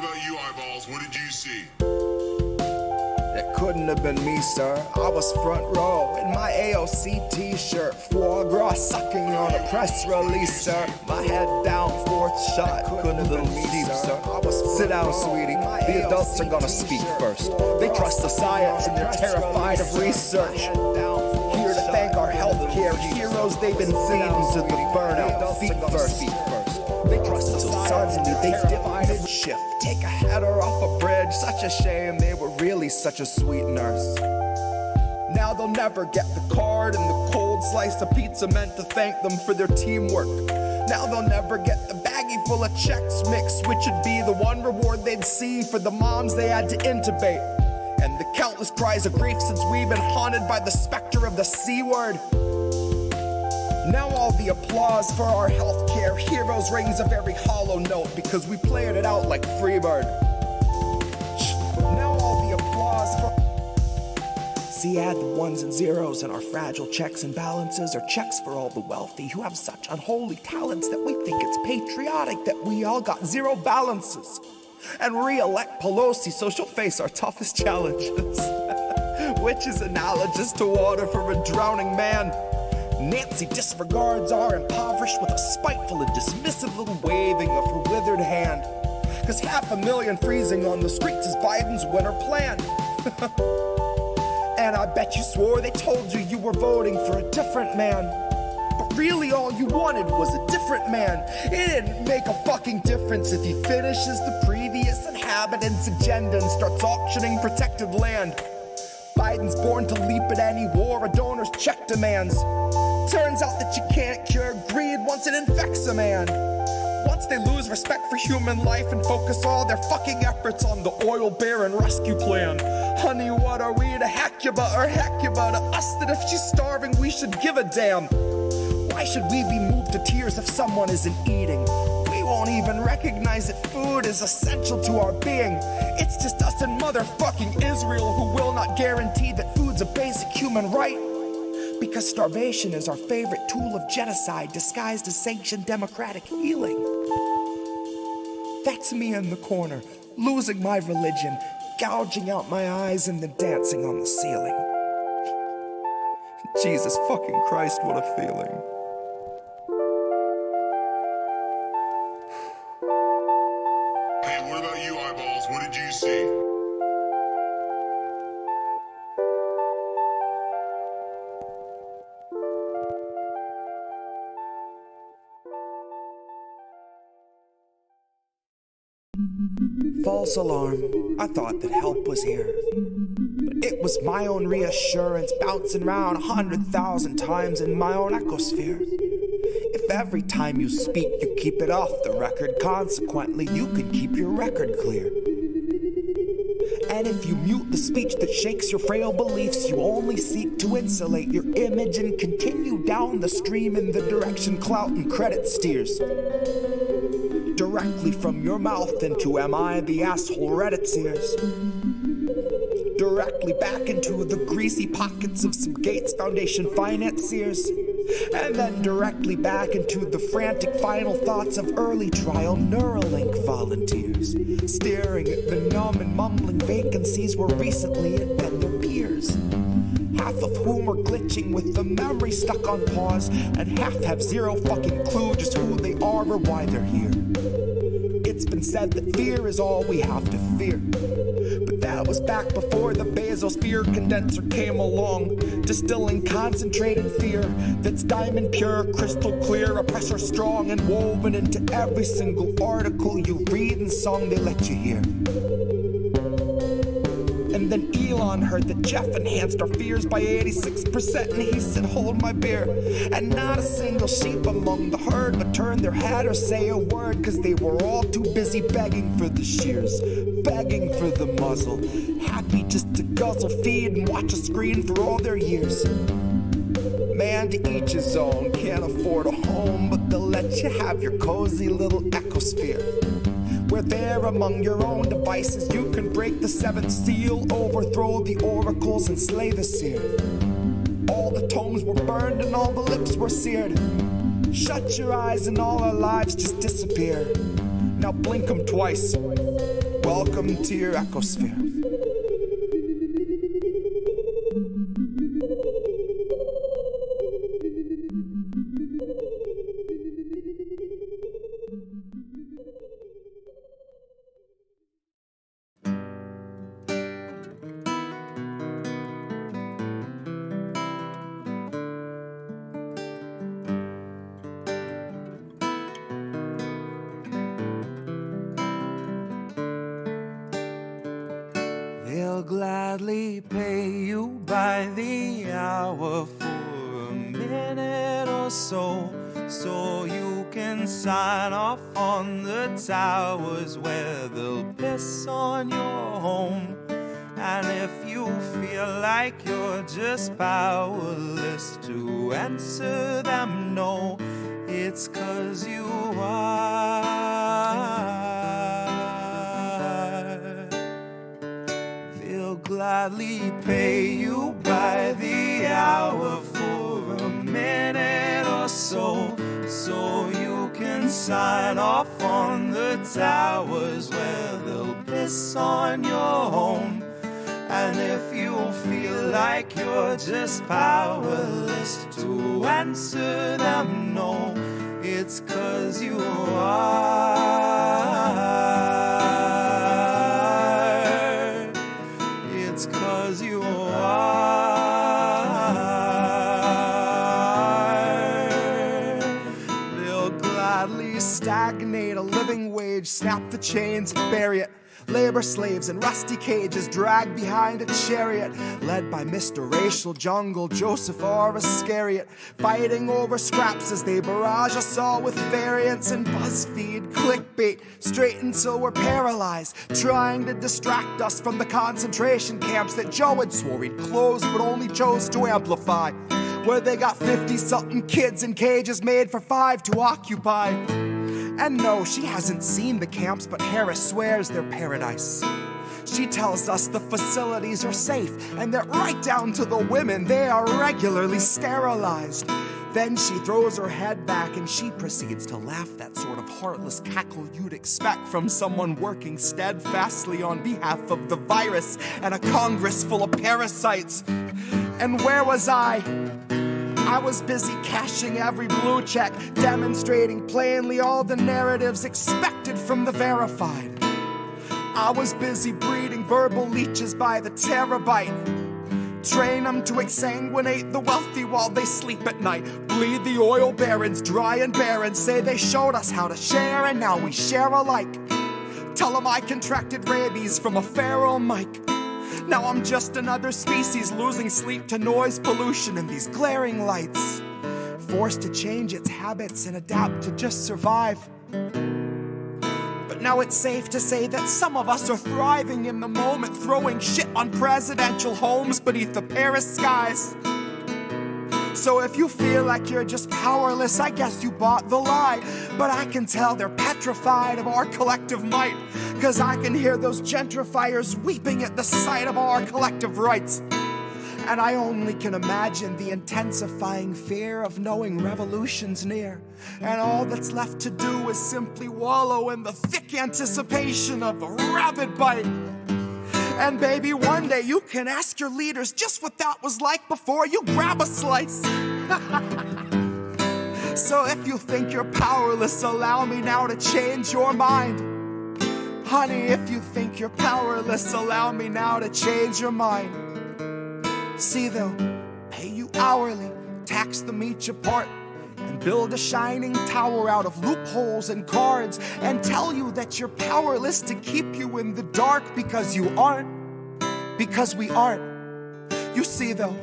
about you, eyeballs? What did you see? It couldn't have been me, sir. I was front row in my AOC t-shirt, foie gras sucking on a press release, sir. My head down, fourth shot, couldn't have been me, sir. Sit down, sweetie. The adults are gonna speak first. They trust the science and they're terrified of research. Here to thank our healthcare heroes, they've been feeding to the burnout. Feet first. They trust us so suddenly they divided shift. Take a header off a bridge, such a shame. They were really such a sweet nurse. Now they'll never get the card and the cold slice of pizza meant to thank them for their teamwork. Now they'll never get the baggie full of checks mixed, which would be the one reward they'd see for the moms they had to intubate. And the countless cries of grief since we've been haunted by the specter of the C word. Now all the applause for our healthcare heroes rings a very hollow note because we played it out like Freebird. Now all the applause for... See, add the ones and zeros in our fragile checks and balances are checks for all the wealthy who have such unholy talents that we think it's patriotic that we all got zero balances. And re-elect Pelosi so she'll face our toughest challenges. Which is analogous to water for a drowning man. Nancy disregards our impoverished with a spiteful and dismissive little waving of her withered hand. Cause 500,000 freezing on the streets is Biden's winter plan. And I bet you swore they told you were voting for a different man. But really all you wanted was a different man. It didn't make a fucking difference if he finishes the previous inhabitant's agenda and starts auctioning protected land. Biden's born to leap at any war a donor's check demands. Turns out that you can't cure greed once it infects a man. Once they lose respect for human life and focus all their fucking efforts on the oil baron rescue plan. Honey, what are we to Hecuba or Hecuba to us that if she's starving we should give a damn? Why should we be moved to tears if someone isn't eating? We won't even recognize that food is essential to our being. It's just us and motherfucking Israel who will not guarantee that food's a basic human right. Because starvation is our favorite tool of genocide disguised as sanctioned democratic healing. That's me in the corner, losing my religion, gouging out my eyes and then dancing on the ceiling. Jesus fucking Christ, what a feeling. Hey, what about you, eyeballs? What did you see? False alarm, I thought that help was here. But it was my own reassurance bouncing round 100,000 times in my own ecosphere. If every time you speak you keep it off the record, consequently you can keep your record clear. And if you mute the speech that shakes your frail beliefs, you only seek to insulate your image and continue down the stream in the direction clout and credit steers. Directly from your mouth into am I the asshole Reddit's ears. Directly back into the greasy pockets of some Gates Foundation financiers. And then directly back into the frantic final thoughts of early trial Neuralink volunteers, staring at the numb and mumbling vacancies where recently had been their peers. Half of whom are glitching with the memory stuck on pause, and half have zero fucking clue just who they are or why they're here. It's been said that fear is all we have to fear, but that was back before the Basosphere condenser came along, distilling concentrated fear that's diamond pure, crystal clear, oppressor strong, and woven into every single article you read and song they let you hear. And then Elon heard that Jeff enhanced our fears by 86%, and he said, hold my beer. And not a single sheep among the herd would turn their head or say a word, cause they were all too busy begging for the shears, begging for the muzzle, happy just to guzzle, feed, and watch a screen for all their years. Man, to each his own, can't afford a home, but they'll let you have your cozy little ecosphere. Where there among your own devices you can break the seventh seal, overthrow the oracles and slay the seer. All the tomes were burned and all the lips were seared. Shut your eyes and all our lives just disappear. Now blink 'em twice. welcome to your ecosphere. They'll gladly pay you by the hour for a minute or so, so you can sign off on the towers where they'll piss on your home. And if you feel like you're just powerless to answer them no, it's 'cause you are. They'll gladly pay you by the hour for a minute or so, so you can sign off on the towers where they'll piss on your home. And if you feel like you're just powerless to answer them no, it's 'cause you are. It's 'cause you are. They'll gladly stagnate a living wage, snap the chains and bury it. Labor slaves in rusty cages dragged behind a chariot, led by Mr. Racial Jungle, Joseph or Iscariot, fighting over scraps as they barrage us all with variants and BuzzFeed clickbait, straight until we're paralyzed, trying to distract us from the concentration camps that Joe had swore he'd close but only chose to amplify, where they got 50-something kids in cages made for 5 to occupy. And no, she hasn't seen the camps, but Harris swears they're paradise. She tells us the facilities are safe, and that right down to the women, they are regularly sterilized. Then she throws her head back and she proceeds to laugh, that sort of heartless cackle you'd expect from someone working steadfastly on behalf of the virus and a Congress full of parasites. And where was I? I was busy cashing every blue check, demonstrating plainly all the narratives expected from the verified. I was busy breeding verbal leeches by the terabyte. Train them to exsanguinate the wealthy while they sleep at night. Bleed the oil barons dry and barren. Say they showed us how to share and now we share alike. Tell them I contracted rabies from a feral mic. Now I'm just another species losing sleep to noise pollution and these glaring lights. Forced to change its habits and adapt to just survive. But now it's safe to say that some of us are thriving in the moment, throwing shit on presidential homes beneath the Paris skies. So if you feel like you're just powerless, I guess you bought the lie. But I can tell they're petrified of our collective might, 'cause I can hear those gentrifiers weeping at the sight of our collective rights. And I only can imagine the intensifying fear of knowing revolution's near. And all that's left to do is simply wallow in the thick anticipation of a rabid bite. And baby, one day you can ask your leaders just what that was like before you grab a slice. So if you think you're powerless, allow me now to change your mind. Honey, if you think you're powerless, allow me now to change your mind. See, they'll pay you hourly, tax them each apart, and build a shining tower out of loopholes and cards, and tell you that you're powerless to keep you in the dark because you aren't, because we aren't. You see, they'll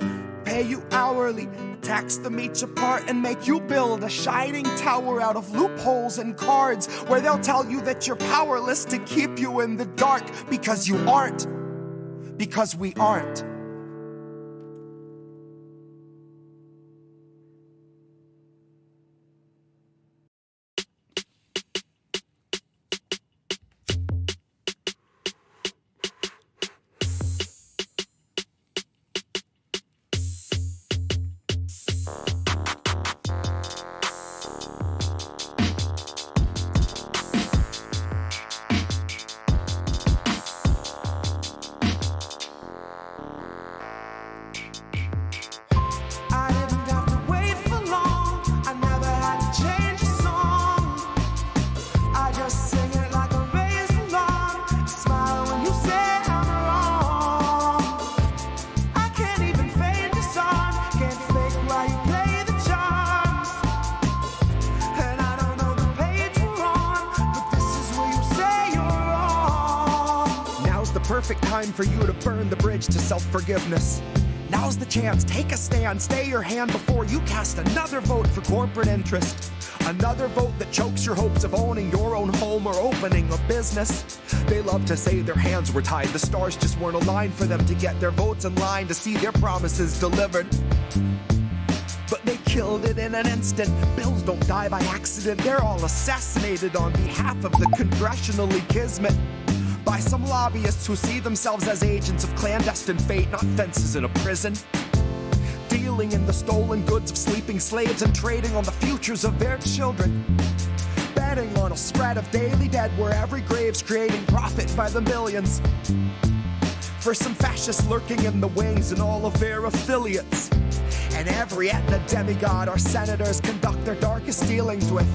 pay you hourly, tax them each apart, and make you build a shining tower out of loopholes and cards, where they'll tell you that you're powerless to keep you in the dark because you aren't, because we aren't. perfect time for you to burn the bridge to self-forgiveness. Now's the chance, take a stand, stay your hand before you cast another vote for corporate interest. Another vote that chokes your hopes of owning your own home or opening a business. They love to say their hands were tied, the stars just weren't aligned for them to get their votes in line to see their promises delivered. But they killed it in an instant. Bills don't die by accident, they're all assassinated on behalf of the congressionally kismet. By some lobbyists who see themselves as agents of clandestine fate, not fences in a prison. Dealing in the stolen goods of sleeping slaves and trading on the futures of their children. Betting on a spread of daily dead where every grave's creating profit by the millions. For some fascists lurking in the wings and all of their affiliates. And every Etna demigod our senators conduct their darkest dealings with.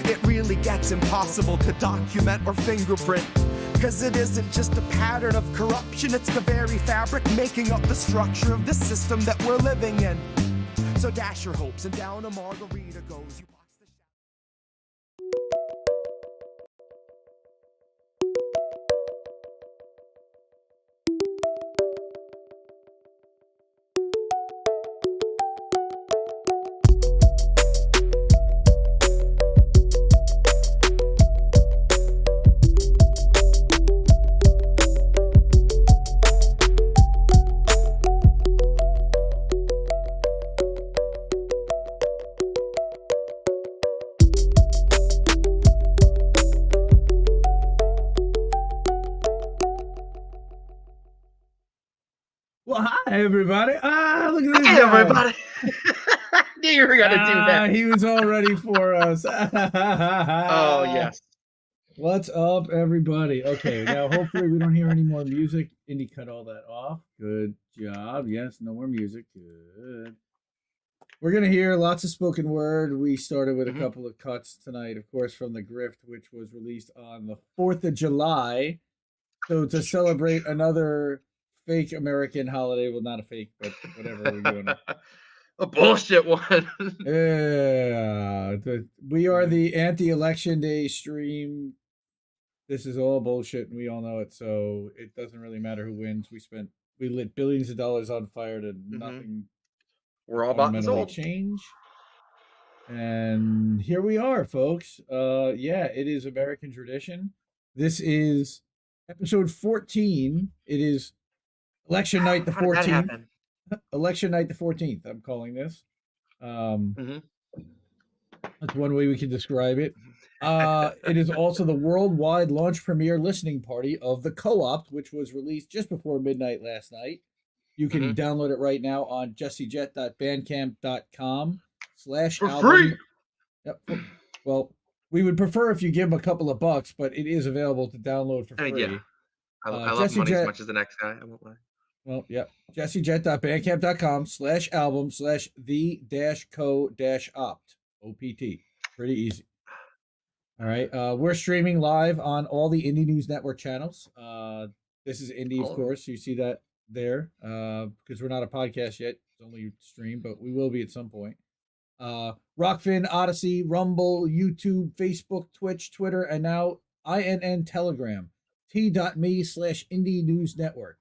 It really gets impossible to document or fingerprint. Cause it isn't just a pattern of corruption, it's the very fabric making up the structure of the system that we're living in. So dash your hopes and down a margarita goes. You box the Well, hi, everybody. Look at this Hey, guy. everybody. I knew you were going to do that. He was all ready for us. Oh, yes. What's up, everybody? Okay, now hopefully we don't hear any more music. Indy cut all that off. Good job. Yes, no more music. Good. We're going to hear lots of spoken word. We started with a couple of cuts tonight, of course, from The Grift, which was released on the 4th of July. So to celebrate another fake American holiday, well, not a fake, but whatever we're doing. A bullshit one. Yeah, we are the anti-election day stream. This is all bullshit, and we all know it. So it doesn't really matter who wins. We lit billions of dollars on fire to nothing. We're all about to change. And here we are, folks. Yeah, it is American tradition. This is episode 14. It is election night the 14th. Election night the 14th, I'm calling this. That's one way we can describe it. It is also the worldwide launch premiere listening party of The Co-op, which was released just before midnight last night. You can download it right now on jessejett.bandcamp.com/album. For free. Yep. Well, we would prefer if you give them a couple of bucks, but it is available to download for free. Yeah. I love money as much as the next guy. I won't lie. Well, yeah. jessejett.bandcamp.com/album/the-co-opt. OPT. Pretty easy. All right. We're streaming live on all the Indie News Network channels. This is Indie, of course. You see that there. Because we're not a podcast yet. It's only stream, but we will be at some point. Rockfin, Odyssey, Rumble, YouTube, Facebook, Twitch, Twitter, and now INN Telegram. t.me/Indie News Network.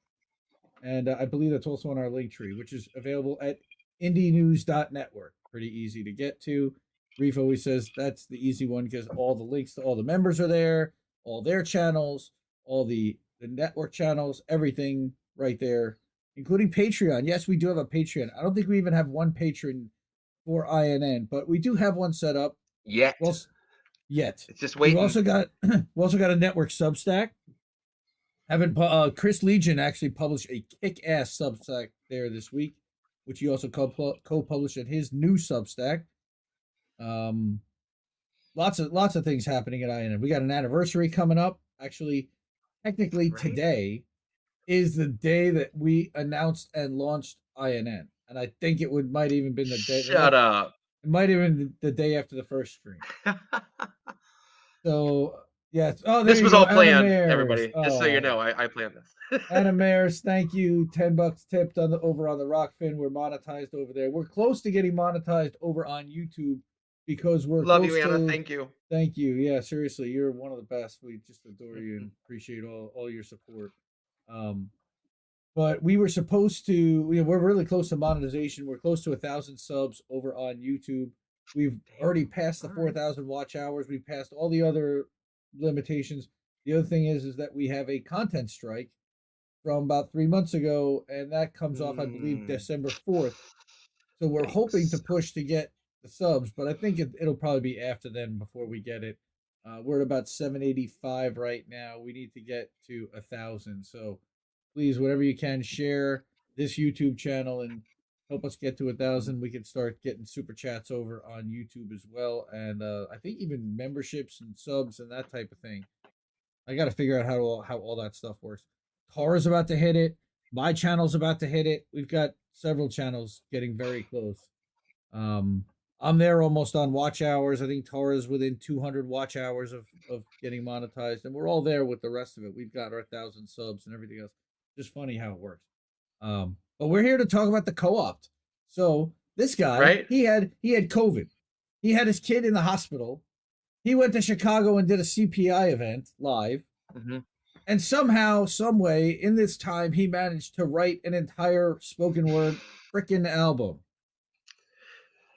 And I believe that's also on our link tree, which is available at indienews.network. Pretty easy to get to. Reef always says that's the easy one because all the links to all the members are there, all their channels, all the network channels, everything right there, including Patreon. Yes, we do have a Patreon. I don't think we even have one patron for INN, but we do have one set up. Yet. Well, yet. It's just waiting. We also got a network Substack. Chris Legion actually published a kick-ass Substack there this week, which he also co-published at his new Substack. Lots of things happening at INN. We got an anniversary coming up. Actually, technically today is the day that we announced and launched INN, and I think might even been the day. Shut up. It might have been the day after the first stream. So. Yes. Oh, this was all planned, Anna everybody. Just so you know, I planned this. Anna Maris, thank you. $10 tipped over on the Rockfin. We're monetized over there. We're close to getting monetized over on YouTube because we're love you, Anna. Thank you. Thank you. Yeah, seriously, you're one of the best. We just adore you and appreciate all your support. Um, but we were supposed to, we're really close to monetization. We're close to 1,000 subs over on YouTube. We've already passed the 4,000 watch hours. We've passed all the other limitations. The other thing is that we have a content strike from about 3 months ago, and that comes off, I believe, December 4th. So we're hoping to push to get the subs, but I think it'll probably be after then before we get it. We're at about 785 right now. We need to get to 1,000. So please, whatever you can, share this YouTube channel and help us get to 1,000. We can start getting super chats over on YouTube as well, and I think even memberships and subs and that type of thing. I got to figure out how all that stuff works. Tara's about to hit it. My channel's about to hit it. We've got several channels getting very close. I'm there almost on watch hours. I think Tara's within 200 watch hours of getting monetized, and we're all there with the rest of it. We've got our 1,000 subs and everything else. Just funny how it works. But we're here to talk about the co-opt. So this guy, right? he had COVID. He had his kid in the hospital. He went to Chicago and did a CPI event live. Mm-hmm. And somehow, some way, in this time, he managed to write an entire spoken word freaking album.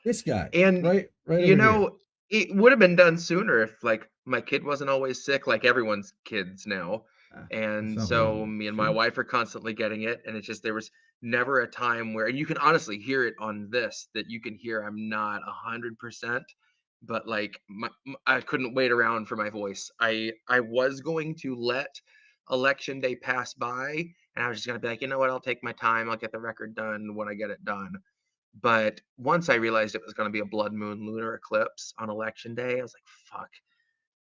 This guy, And right you know, here. it would have been done sooner if like my kid wasn't always sick, like everyone's kids now. And so me and my wife are constantly getting it, and it's just there was never a time where, and you can honestly hear it on this, that you can hear I'm not 100%, but like I couldn't wait around for my voice. I was going to let election day pass by, and I was just gonna be like, you know what, I'll take my time, I'll get the record done when I get it done. But once I realized it was going to be a blood moon lunar eclipse on election day, I was like, fuck,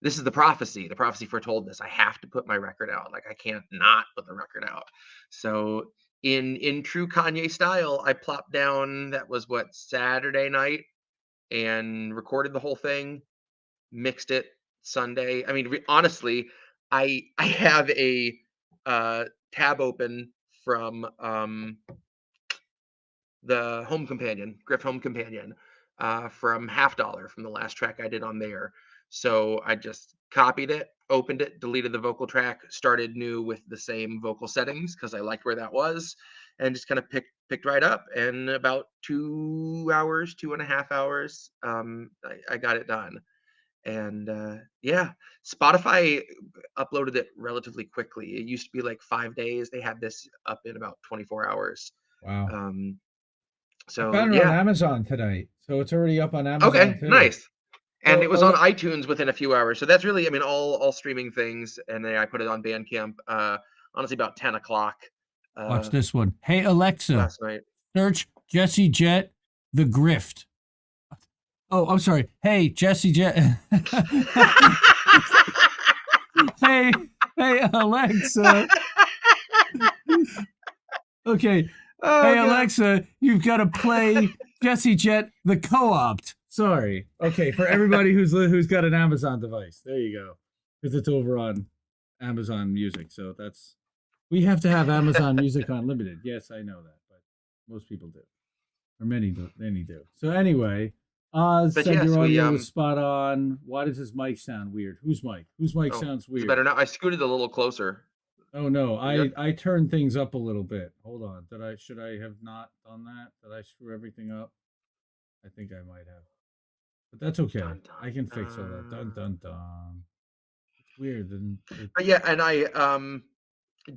this is the prophecy. The prophecy foretold this. I have to put my record out. Like I can't not put the record out. So in true Kanye style, I plopped down, that was what, Saturday night, and recorded the whole thing, mixed it Sunday. I mean, honestly, I have a tab open from the Home Companion, Griff Home Companion, from Half Dollar, from the last track I did on there. So I just copied it, opened it, deleted the vocal track, started new with the same vocal settings because I liked where that was, and just kind of picked right up. And about 2 hours, 2.5 hours, I got it done. And yeah, Spotify uploaded it relatively quickly. It used to be like 5 days. They had this up in about 24 hours. Wow. I So found it on yeah. Amazon tonight, so it's already up on Amazon. Okay, too. nice. And So, it was on iTunes within a few hours. So that's really, I mean, all streaming things. And then I put it on Bandcamp, honestly, about 10 o'clock. Watch this one. Hey, Alexa, Last night. search Jesse Jett, The Grift. Oh, I'm sorry. Hey, Jesse Jett. hey, Alexa. Okay. Oh, hey, God. Alexa, you've got to play Jesse Jett, The Co-opt. Sorry. Okay, for everybody who's got an Amazon device. There you go. Because it's over on Amazon Music. So we have to have Amazon Music Unlimited. Yes, I know that, but most people do. Or many do. So anyway, said yes, your audio was spot on. Why does his mic sound weird? Whose mic? Whose mic sounds weird? Better now. I scooted a little closer. Oh no, I turned things up a little bit. Hold on. Should I have not done that? Did I screw everything up? I think I might have. But that's okay. Dun, dun, I can fix all that. Dun dun dun. It's weird. Yeah, and I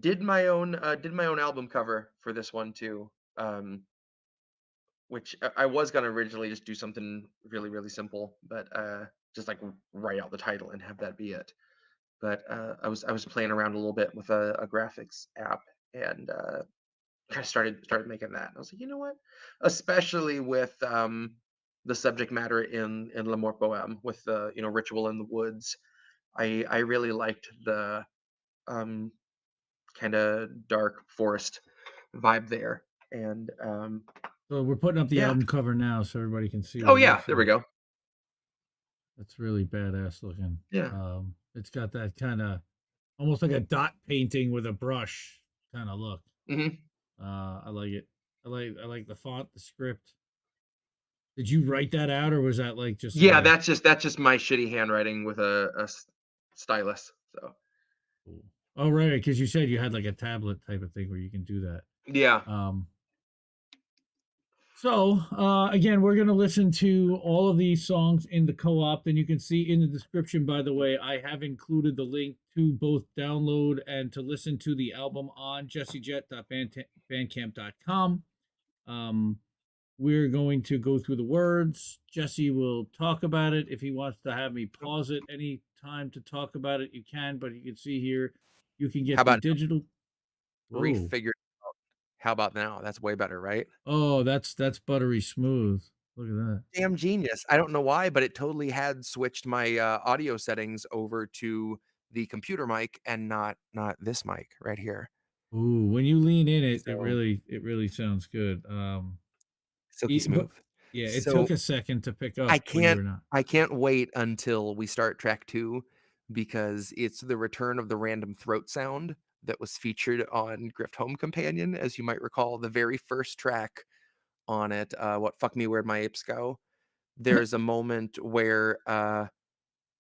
did my own album cover for this one too. Which I was gonna originally just do something really, really simple, but just like write out the title and have that be it. But I was playing around a little bit with a graphics app, and kind of started making that. And I was like, you know what? Especially with the subject matter in La Morte Boheme, with the ritual in the woods. I really liked the kind of dark forest vibe there, and so we're putting up the album cover now, so everybody can see. Oh yeah, there we go. That's really badass looking. Yeah. It's got that kind of almost like a dot painting with a brush kind of look. Mm-hmm. I like it. I like the font, the script. Did you write that out, or was that like just Yeah, that's just my shitty handwriting with a stylus. So Oh, right, because you said you had like a tablet type of thing where you can do that. yeah. So again, we're gonna listen to all of these songs in the co-op. And you can see in the description, by the way, I have included the link to both download and to listen to the album on jessejett.bandcamp.com. We're going to go through the words. Jesse will talk about it. If he wants to have me pause it any time to talk about it, you can. But you can see here, you can How get the about digital. Whoa. refigured out? How about now? That's way better, right? Oh, that's buttery smooth. Look at that. Damn genius. I don't know why, but it totally had switched my audio settings over to the computer mic and not this mic right here. Ooh, when you lean in it, So it really sounds good. silky smooth. Yeah, it So took a second to pick up when you were not. I can't wait until we start track 2 because it's the return of the random throat sound that was featured on Grift Home Companion. As you might recall, the very first track on it, What Fuck Me Where'd My Apes Go? There's a moment where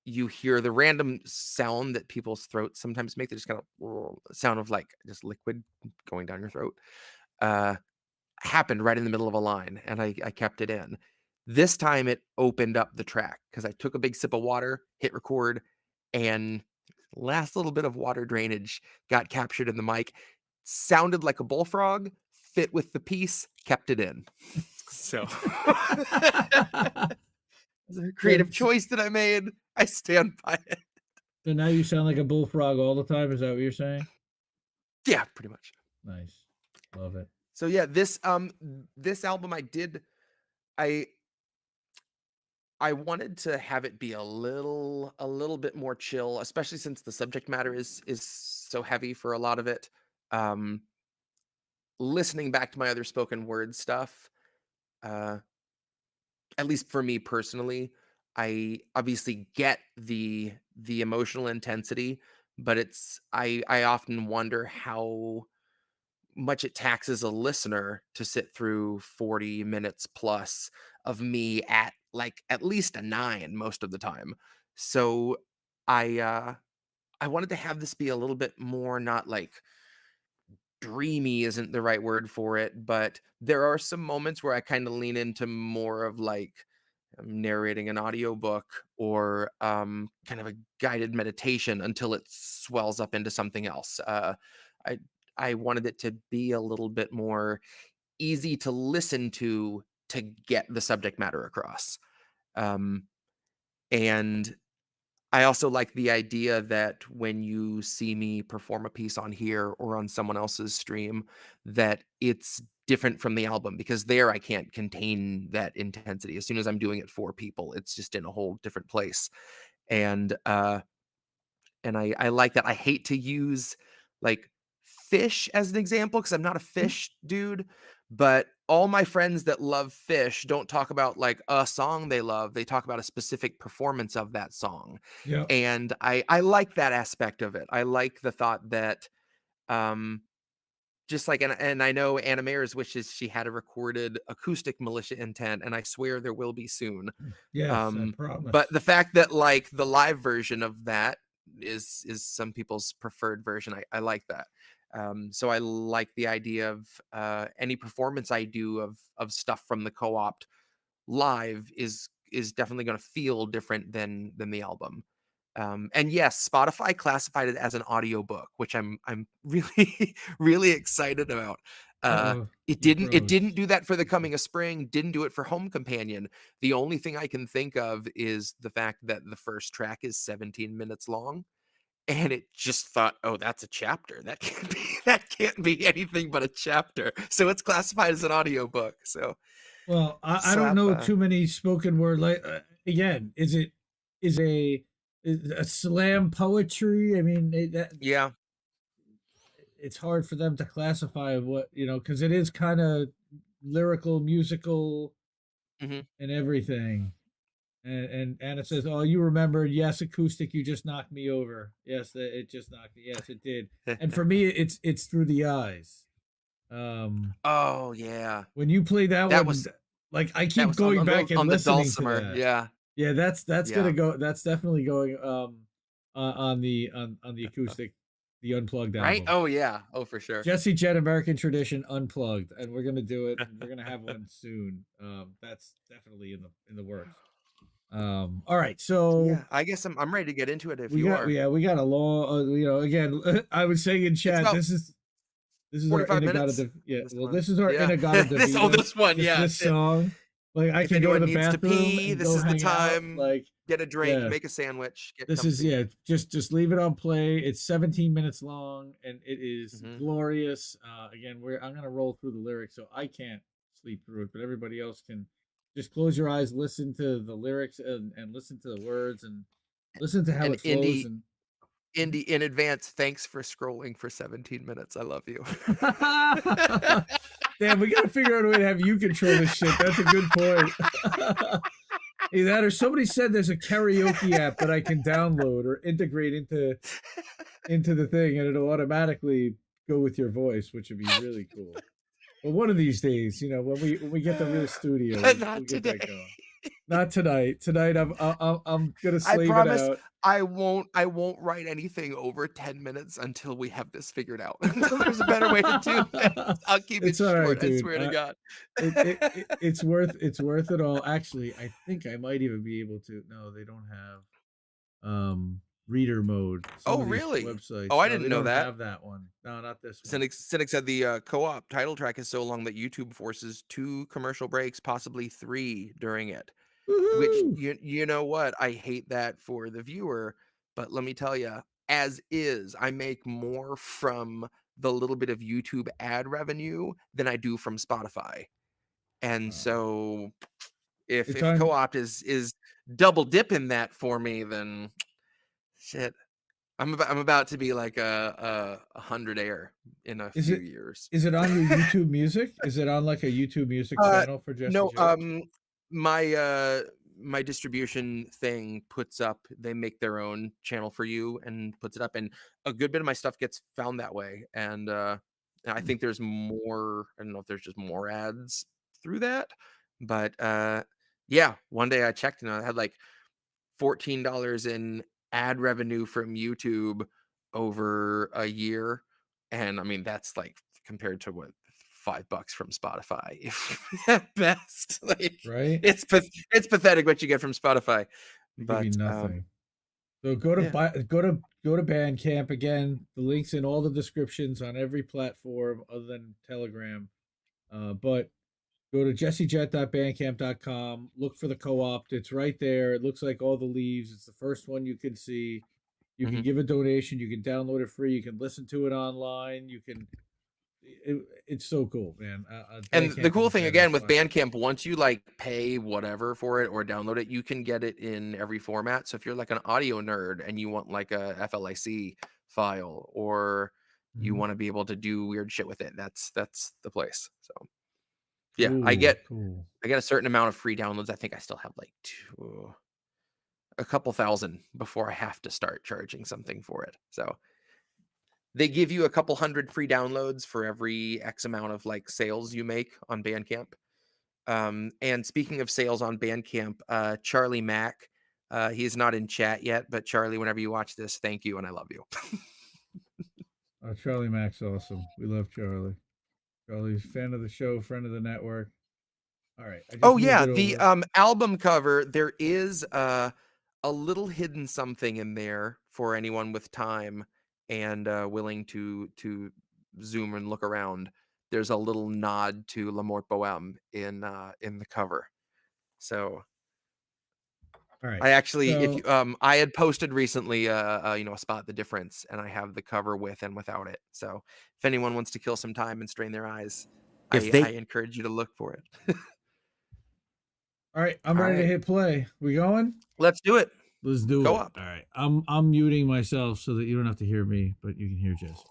you hear the random sound that people's throats sometimes make. They just kind of sound of like just liquid going down your throat. Happened right in the middle of a line, and I kept it in. This time it opened up the track because I took a big sip of water, hit record, and last little bit of water drainage got captured in the mic. Sounded like a bullfrog, fit with the piece, kept it in. So it's a creative choice that I made. I stand by it. So now you sound like a bullfrog all the time. Is that what you're saying? Yeah, pretty much. Nice, love it. So yeah, this album I wanted to have it be a little bit more chill, especially since the subject matter is so heavy for a lot of it. Listening back to my other spoken word stuff, at least for me personally, I obviously get the emotional intensity, but I often wonder how much it taxes a listener to sit through 40 minutes plus of me at like at least a 9 most of the time. So I wanted to have this be a little bit more, not like dreamy isn't the right word for it, but there are some moments where I kind of lean into more of like I'm narrating an audiobook or kind of a guided meditation until it swells up into something else. I I wanted it to be a little bit more easy to listen to get the subject matter across. Um, and I also like the idea that when you see me perform a piece on here or on someone else's stream, that it's different from the album because there I can't contain that intensity. As soon as I'm doing it for people, it's just in a whole different place. And I like that. I hate to use like fish as an example because I'm not a fish dude, but all my friends that love fish don't talk about like a song they love. They talk about a specific performance of that song. Yeah. And I like that aspect of it. I like the thought that um just like and I know Anna Mayer's wishes she had a recorded acoustic Militia Intent, and I swear there will be soon. Yes, I promise. But the fact that like the live version of that is some people's preferred version, I like that. So I like the idea of any performance I do of stuff from the co-op live is definitely going to feel different than the album. And yes, Spotify classified it as an audiobook, which I'm really really excited about. It didn't do that for The Coming of Spring, didn't do it for Home Companion. The only thing I can think of is the fact that the first track is 17 minutes long, and it just thought, oh, that's a chapter. That can't be anything but a chapter. So it's classified as an audiobook. So well, I don't know too many spoken word like again, is a slam poetry? I mean, yeah. It's hard for them to classify what, because it is kind of lyrical, musical, and everything. And it says, "Oh, you remembered? Yes, acoustic. You just knocked me over. Yes, it just knocked me. Yes, it did." And for me, it's through the eyes. Oh yeah. When you play that one, Like I That keep was going back and on the listening to dulcimer. that. Yeah. Yeah, that's Yeah. gonna go. That's definitely going on the acoustic, the unplugged Right? album. Oh yeah. Oh, for sure. Jesse Jett American Tradition unplugged, and we're gonna do it. We're gonna have one soon. That's definitely in the works. All right, so Yeah, I guess I'm ready to get into it if we you got are. we got a long. Again, I was saying in It's chat, about this is our 45 Inagata. minutes. This is our Yeah. Inagata this Devita. this one, Just yeah. this song. Like I If can go to anyone the needs to bathroom pee, and this go is the hang out. time. Like Get a drink, yeah. make a sandwich, get This comfy. is just leave it on play. It's 17 minutes long and it is glorious. Again, I'm gonna roll through the lyrics, so I can't sleep through it, but everybody else can. Just close your eyes, listen to the lyrics, and listen to the words, and listen to how And it flows. And Indy, in advance, thanks for scrolling for 17 minutes. I love you. damn, we gotta figure out a way to have you control this shit. That's a good point. Either that or somebody said there's a karaoke app that I can download or integrate into the thing, and it'll automatically go with your voice, which would be really cool. But one of these days, when we get the real studio, Not we'll get today. that going. Not tonight. Tonight, I'm gonna I slave promise it out. I won't write anything over 10 minutes until we have this figured out. Until there's a better way to do this. I'll keep it It's all short. right, dude. I swear to God. It's worth it all. Actually, I think I might even be able to. No, they don't have reader mode. Some Oh, of these really? Websites. Oh, I No, didn't they know don't that. have that one. No, not this one. Cynic said the co-op title track is so long that YouTube forces 2 commercial breaks, possibly 3 during it. Which Woohoo! you know what? I hate that for the viewer, but let me tell you, as is, I make more from the little bit of YouTube ad revenue than I do from Spotify. And so if It's on. co-op is double dipping that for me, then shit. I'm about to be like a 100 air in a few years. Is it on your YouTube Music? Is it on like a YouTube Music channel for Jesse No, Jett? my distribution thing puts up, they make their own channel for you and puts it up, and a good bit of my stuff gets found that way. And I think there's more, I don't know if there's just more ads through that, but yeah, one day I checked and I had like $14 in ad revenue from YouTube over a year. And I mean, that's like compared to what $5 from Spotify at best. Like, right? It's pathetic what you get from Spotify. It But could be nothing. So go to Bandcamp again. The links in all the descriptions on every platform other than Telegram. But go to jessejett.bandcamp.com. Look for the co-op. It's right there. It looks like all the leaves. It's the first one you can see. You can give a donation. You can download it free. You can listen to it online. You can. It's so cool, man. And the cool thing again with Bandcamp. Bandcamp, once you like pay whatever for it or download it, you can get it in every format. So if you're like an audio nerd and you want like a FLIC file, or you want to be able to do weird shit with it, that's the place. So yeah, Ooh, I get cool. a certain amount of free downloads. I think I still have like a couple thousand before I have to start charging something for it. So they give you a couple hundred free downloads for every X amount of like sales you make on Bandcamp. And speaking of sales on Bandcamp, Charlie Mack, he's not in chat yet, but Charlie, whenever you watch this, thank you and I love you. Charlie Mack's awesome. We love Charlie. Charlie's fan of the show, friend of the network. All right. Oh yeah, the album cover, there is a little hidden something in there for anyone with time and willing to zoom and look around. There's a little nod to Morte Boheme in the cover. So all right. I actually, if you, I had posted recently, Spot the Difference, and I have the cover with and without it. So if anyone wants to kill some time and strain their eyes, I encourage you to look for it. All right, I'm ready to hit play. We going? Let's do it. Let's do it. Co-op. All right. I'm muting myself so that you don't have to hear me, but you can hear Jess.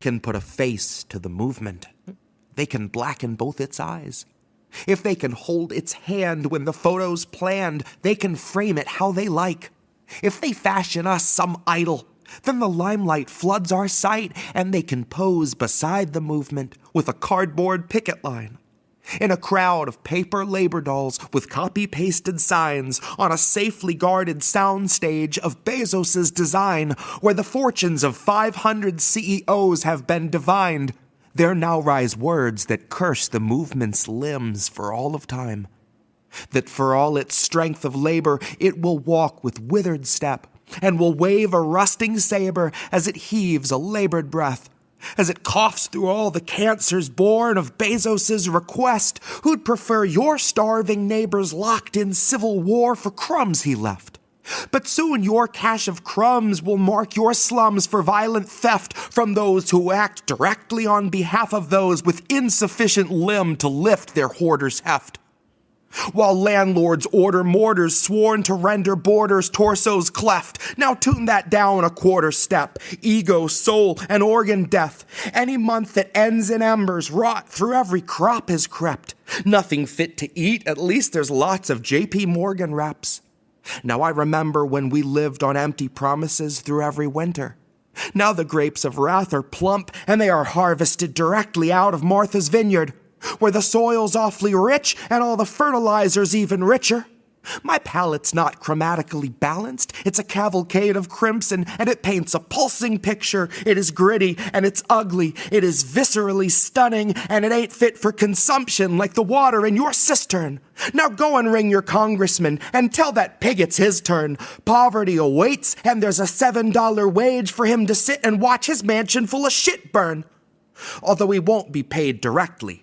Can put a face to the movement. They can blacken both its eyes. If they can hold its hand when the photo's planned, they can frame it how they like. If they fashion us some idol, then the limelight floods our sight, and they can pose beside the movement with a cardboard picket line. In a crowd of paper labor dolls with copy-pasted signs on a safely guarded soundstage of Bezos's design, where the fortunes of 500 CEOs have been divined, there now rise words that curse the movement's limbs for all of time. That for all its strength of labor, it will walk with withered step, and will wave a rusting saber as it heaves a labored breath, as it coughs through all the cancers born of Bezos's request, who'd prefer your starving neighbors locked in civil war for crumbs he left. But soon your cache of crumbs will mark your slums for violent theft from those who act directly on behalf of those with insufficient limb to lift their hoarder's heft. While landlords order mortars sworn to render borders torsos cleft. Now tune that down a quarter step. Ego, soul, and organ death. Any month that ends in embers rot through every crop has crept. Nothing fit to eat, at least there's lots of J.P. Morgan reps. Now I remember when we lived on empty promises through every winter. Now the grapes of wrath are plump, and they are harvested directly out of Martha's vineyard, where the soil's awfully rich and all the fertilizer's even richer. My palate's not chromatically balanced. It's a cavalcade of crimson, and it paints a pulsing picture. It is gritty, and it's ugly. It is viscerally stunning, and it ain't fit for consumption like the water in your cistern. Now go and ring your congressman and tell that pig it's his turn. Poverty awaits, and there's a $7 wage for him to sit and watch his mansion full of shit burn. Although he won't be paid directly.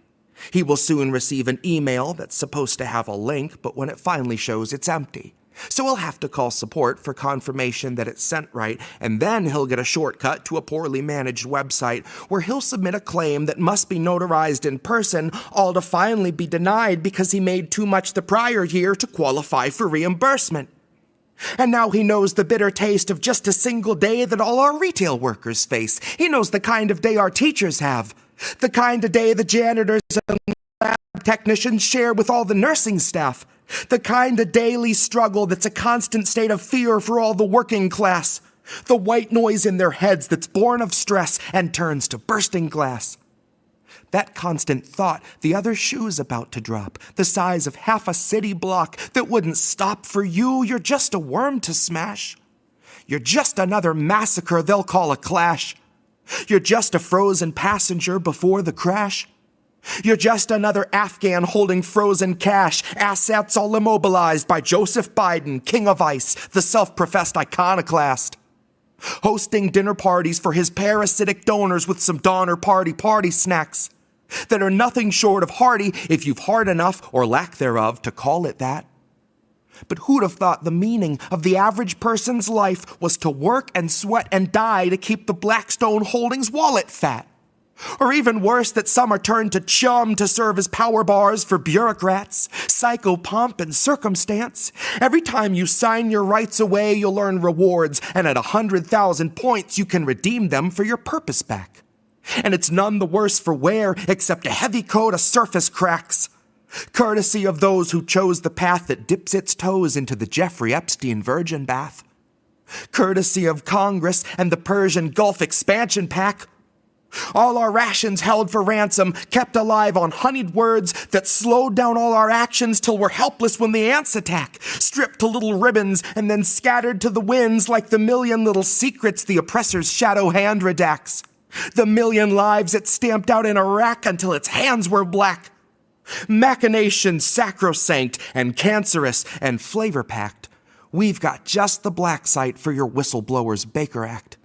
He will soon receive an email that's supposed to have a link, but when it finally shows, it's empty. So he'll have to call support for confirmation that it's sent right, and then he'll get a shortcut to a poorly managed website where he'll submit a claim that must be notarized in person, all to finally be denied because he made too much the prior year to qualify for reimbursement. And now he knows the bitter taste of just a single day that all our retail workers face. He knows the kind of day our teachers have. The kind of day the janitors and lab technicians share with all the nursing staff. The kind of daily struggle that's a constant state of fear for all the working class. The white noise in their heads that's born of stress and turns to bursting glass. That constant thought, the other shoe's about to drop, the size of half a city block that wouldn't stop for you. You're just a worm to smash. You're just another massacre they'll call a clash. You're just a frozen passenger before the crash. You're just another Afghan holding frozen cash, assets all immobilized by Joseph Biden, king of ice, the self-professed iconoclast. Hosting dinner parties for his parasitic donors with some Donner party snacks that are nothing short of hearty if you've heart enough, or lack thereof, to call it that. But who'd have thought the meaning of the average person's life was to work and sweat and die to keep the Blackstone Holdings wallet fat? Or even worse, that some are turned to chum to serve as power bars for bureaucrats, psychopomp and circumstance. Every time you sign your rights away, you'll earn rewards, and at 100,000 points you can redeem them for your purpose back. And it's none the worse for wear, except a heavy coat of surface cracks. Courtesy of those who chose the path that dips its toes into the Jeffrey Epstein virgin bath. Courtesy of Congress and the Persian Gulf expansion pack. All our rations held for ransom, kept alive on honeyed words that slowed down all our actions till we're helpless when the ants attack, stripped to little ribbons and then scattered to the winds like the million little secrets the oppressor's shadow hand redacts. The million lives it stamped out in Iraq until its hands were black. Machinations sacrosanct and cancerous and flavor-packed. We've got just the black site for your whistleblower's Baker Act.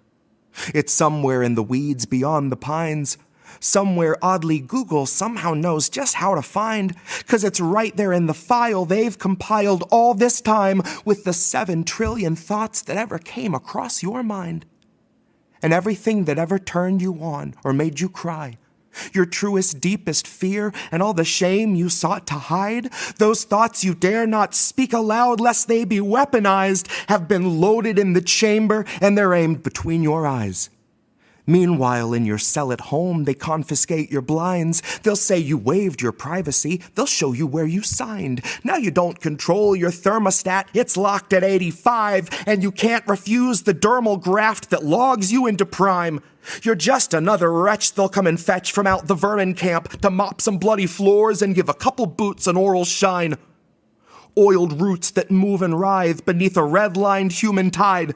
It's somewhere in the weeds beyond the pines. Somewhere oddly Google somehow knows just how to find, 'cause it's right there in the file they've compiled all this time with the 7 trillion thoughts that ever came across your mind. And everything that ever turned you on or made you cry. Your truest, deepest fear and all the shame you sought to hide, those thoughts you dare not speak aloud lest they be weaponized, have been loaded in the chamber and they're aimed between your eyes. Meanwhile, in your cell at home, they confiscate your blinds. They'll say you waived your privacy. They'll show you where you signed. Now you don't control your thermostat. It's locked at 85, and you can't refuse the dermal graft that logs you into prime. You're just another wretch they'll come and fetch from out the vermin camp to mop some bloody floors and give a couple boots an oral shine. Oiled roots that move and writhe beneath a red-lined human tide,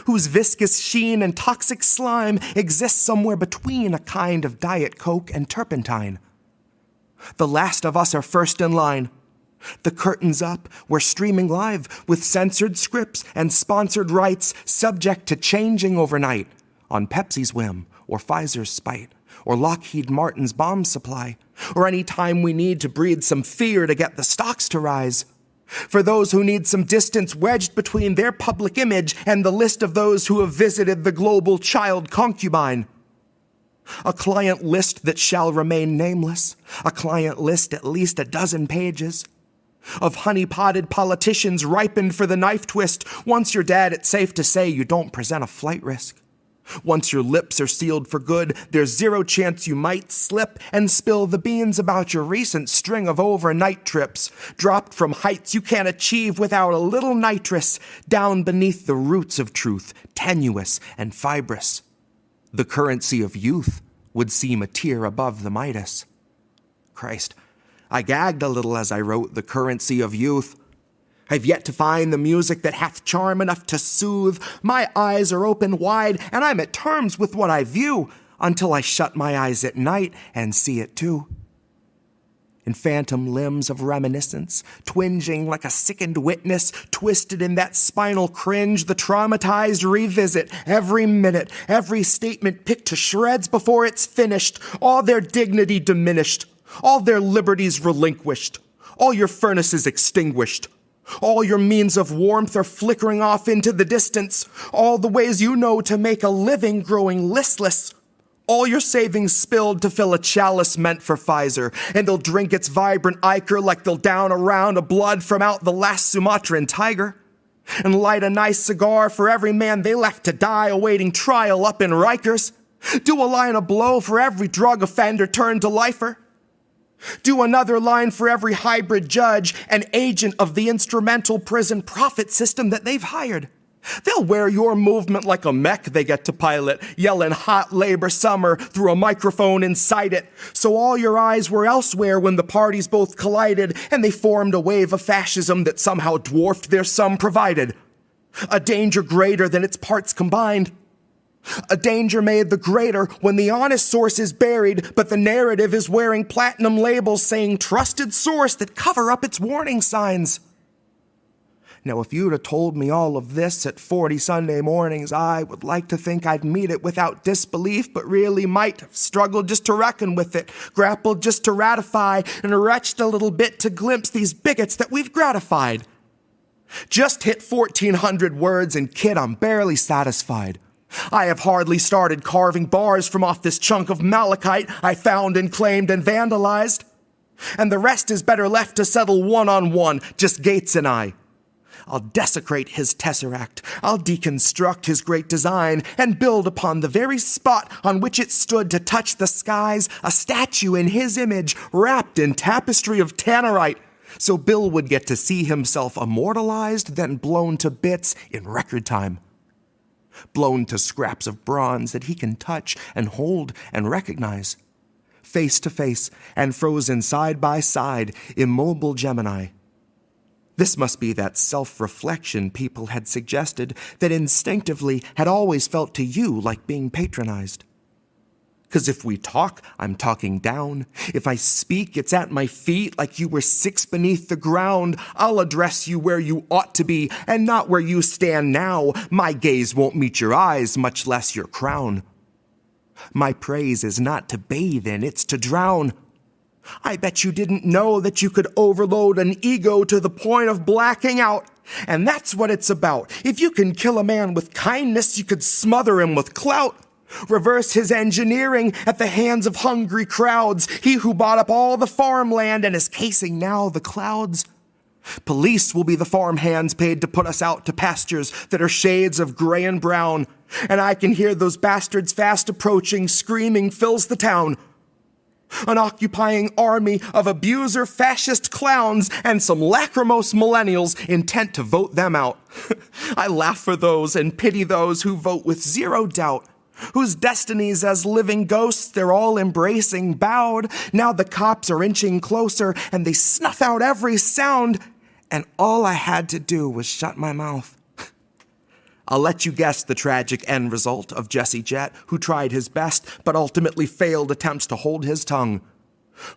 whose viscous sheen and toxic slime exists somewhere between a kind of Diet Coke and turpentine. The last of us are first in line. The curtain's up, we're streaming live with censored scripts and sponsored rights subject to changing overnight on Pepsi's whim or Pfizer's spite or Lockheed Martin's bomb supply or any time we need to breed some fear to get the stocks to rise. For those who need some distance wedged between their public image and the list of those who have visited the global child concubine. A client list that shall remain nameless, a client list at least a dozen pages, of honey-potted politicians ripened for the knife twist. Once you're dead, it's safe to say you don't present a flight risk. Once your lips are sealed for good, there's zero chance you might slip and spill the beans about your recent string of overnight trips, dropped from heights you can't achieve without a little nitrous, down beneath the roots of truth, tenuous and fibrous. The currency of youth would seem a tier above the Midas. Christ, I gagged a little as I wrote the currency of youth. I've yet to find the music that hath charm enough to soothe. My eyes are open wide, and I'm at terms with what I view, until I shut my eyes at night and see it too. In phantom limbs of reminiscence, twinging like a sickened witness, twisted in that spinal cringe, the traumatized revisit every minute, every statement picked to shreds before it's finished, all their dignity diminished, all their liberties relinquished, all your furnaces extinguished, all your means of warmth are flickering off into the distance, all the ways you know to make a living growing listless, all your savings spilled to fill a chalice meant for Pfizer, and they'll drink its vibrant ichor like they'll down a round of blood from out the last Sumatran tiger, and light a nice cigar for every man they left to die awaiting trial up in Rikers, do a line of blow for every drug offender turned to lifer, do another line for every hybrid judge and agent of the instrumental prison profit system that they've hired. They'll wear your movement like a mech they get to pilot, yelling hot labor summer through a microphone inside it. So all your eyes were elsewhere when the parties both collided and they formed a wave of fascism that somehow dwarfed their sum provided. A danger greater than its parts combined. A danger made the greater when the honest source is buried, but the narrative is wearing platinum labels saying trusted source that cover up its warning signs. Now, if you'd have told me all of this at 40 Sunday mornings, I would like to think I'd meet it without disbelief, but really might have struggled just to reckon with it, grappled just to ratify, and retched a little bit to glimpse these bigots that we've gratified. Just hit 1,400 words, and kid, I'm barely satisfied. I have hardly started carving bars from off this chunk of malachite I found and claimed and vandalized. And the rest is better left to settle one-on-one, just Gates and I. I'll desecrate his tesseract, I'll deconstruct his great design, and build upon the very spot on which it stood to touch the skies a statue in his image, wrapped in tapestry of tannerite, so Bill would get to see himself immortalized, then blown to bits in record time. Blown to scraps of bronze that he can touch and hold and recognize. Face to face and frozen side by side, immobile Gemini. This must be that self-reflection people had suggested that instinctively had always felt to you like being patronized. 'Cause if we talk, I'm talking down. If I speak, it's at my feet like you were 6 beneath the ground. I'll address you where you ought to be and not where you stand now. My gaze won't meet your eyes, much less your crown. My praise is not to bathe in, it's to drown. I bet you didn't know that you could overload an ego to the point of blacking out. And that's what it's about. If you can kill a man with kindness, you could smother him with clout. Reverse his engineering at the hands of hungry crowds, he who bought up all the farmland and is casing now the clouds. Police will be the farm hands paid to put us out to pastures that are shades of gray and brown, and I can hear those bastards fast approaching, screaming fills the town. An occupying army of abuser fascist clowns and some lachrymose millennials intent to vote them out. I laugh for those and pity those who vote with zero doubt. whose destinies as living ghosts they're all embracing bowed. Now the cops are inching closer, and they snuff out every sound, and all I had to do was shut my mouth. I'll let you guess the tragic end result of Jesse Jett, who tried his best but ultimately failed attempts to hold his tongue,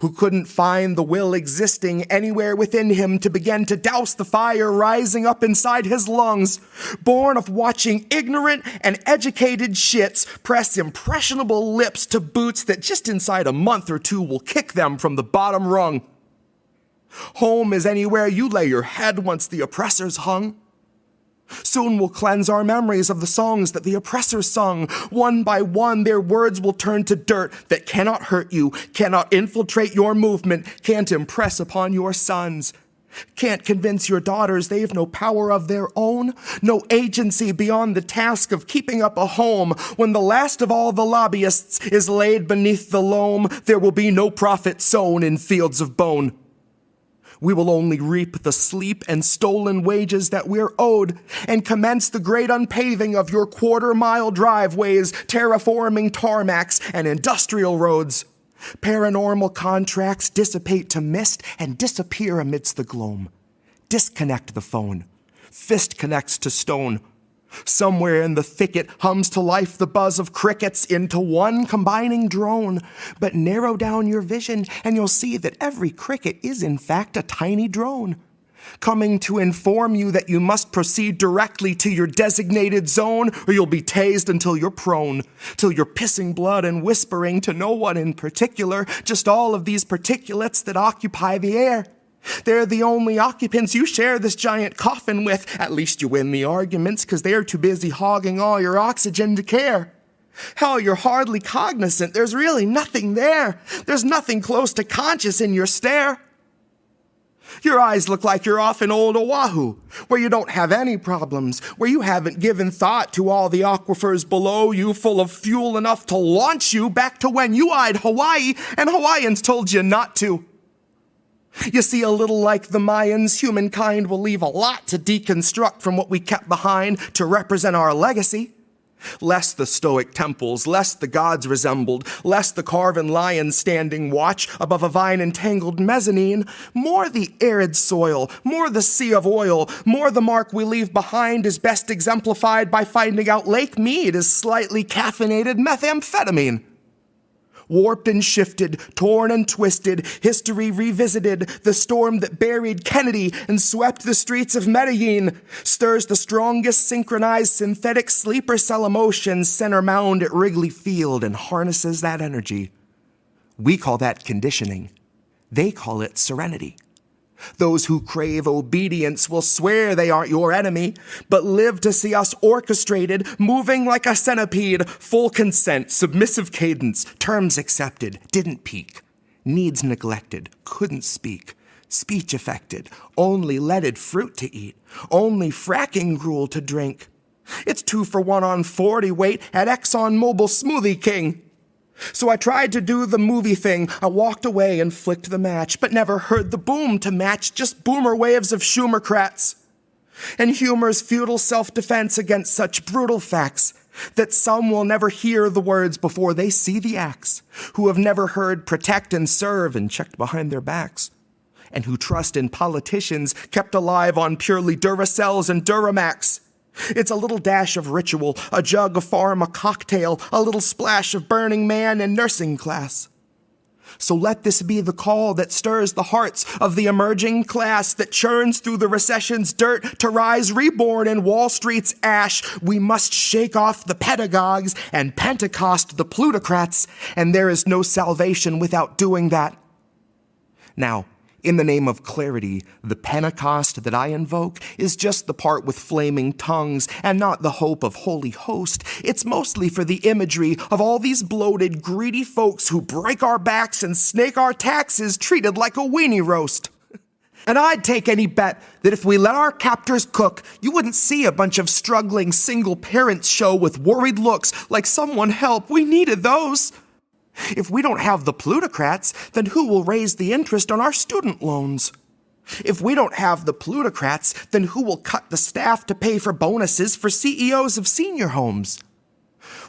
who couldn't find the will existing anywhere within him to begin to douse the fire rising up inside his lungs, born of watching ignorant and educated shits press impressionable lips to boots that just inside a month or two will kick them from the bottom rung. Home is anywhere you lay your head once the oppressors hung. Soon we'll cleanse our memories of the songs that the oppressors sung. One by one, their words will turn to dirt that cannot hurt you, cannot infiltrate your movement, can't impress upon your sons. Can't convince your daughters they've no power of their own, no agency beyond the task of keeping up a home. When the last of all the lobbyists is laid beneath the loam, there will be no profit sown in fields of bone. We will only reap the sleep and stolen wages that we're owed, and commence the great unpaving of your quarter-mile driveways, terraforming tarmacs and industrial roads. Paranormal contracts dissipate to mist and disappear amidst the gloam. Disconnect the phone. Fist connects to stone. Somewhere in the thicket hums to life the buzz of crickets into one combining drone. But narrow down your vision and you'll see that every cricket is in fact a tiny drone, coming to inform you that you must proceed directly to your designated zone, or you'll be tased until you're prone, till you're pissing blood and whispering to no one in particular, just all of these particulates that occupy the air. They're the only occupants you share this giant coffin with. At least you win the arguments, 'cause they're too busy hogging all your oxygen to care. Hell, you're hardly cognizant. There's really nothing there. There's nothing close to conscious in your stare. Your eyes look like you're off in old Oahu, where you don't have any problems, where you haven't given thought to all the aquifers below you, full of fuel enough to launch you back to when you eyed Hawaii and Hawaiians told you not to. You see, a little like the Mayans, humankind will leave a lot to deconstruct from what we kept behind to represent our legacy. Less the stoic temples, less the gods resembled, less the carven lions standing watch above a vine-entangled mezzanine, more the arid soil, more the sea of oil, more the mark we leave behind is best exemplified by finding out Lake Mead is slightly caffeinated methamphetamine. Warped and shifted, torn and twisted, history revisited, the storm that buried Kennedy and swept the streets of Medellin stirs the strongest synchronized synthetic sleeper cell emotions center mound at Wrigley Field and harnesses that energy. We call that conditioning. They call it serenity. Those who crave obedience will swear they aren't your enemy, but live to see us orchestrated, moving like a centipede, full consent, submissive cadence, terms accepted, didn't peak, needs neglected, couldn't speak, speech affected, only leaded fruit to eat, only fracking gruel to drink. It's 2 for 1 on 40 weight at ExxonMobil Smoothie King. So I tried to do the movie thing. I walked away and flicked the match, but never heard the boom to match, just boomer waves of Schumercrats. And humor's futile self-defense against such brutal facts that some will never hear the words before they see the acts, who have never heard protect and serve and checked behind their backs, and who trust in politicians kept alive on purely Duracells and Duramax. It's a little dash of ritual, a jug of pharma cocktail, a little splash of Burning Man and nursing class. So let this be the call that stirs the hearts of the emerging class that churns through the recession's dirt to rise reborn in Wall Street's ash. We must shake off the pedagogues and Pentecost the plutocrats, and there is no salvation without doing that. Now, in the name of clarity, the Pentecost that I invoke is just the part with flaming tongues and not the hope of holy host. It's mostly for the imagery of all these bloated, greedy folks who break our backs and snake our taxes treated like a weenie roast. And I'd take any bet that if we let our captors cook, you wouldn't see a bunch of struggling single parents show with worried looks like someone help, we needed those. If we don't have the plutocrats, then who will raise the interest on our student loans? If we don't have the plutocrats, then who will cut the staff to pay for bonuses for CEOs of senior homes?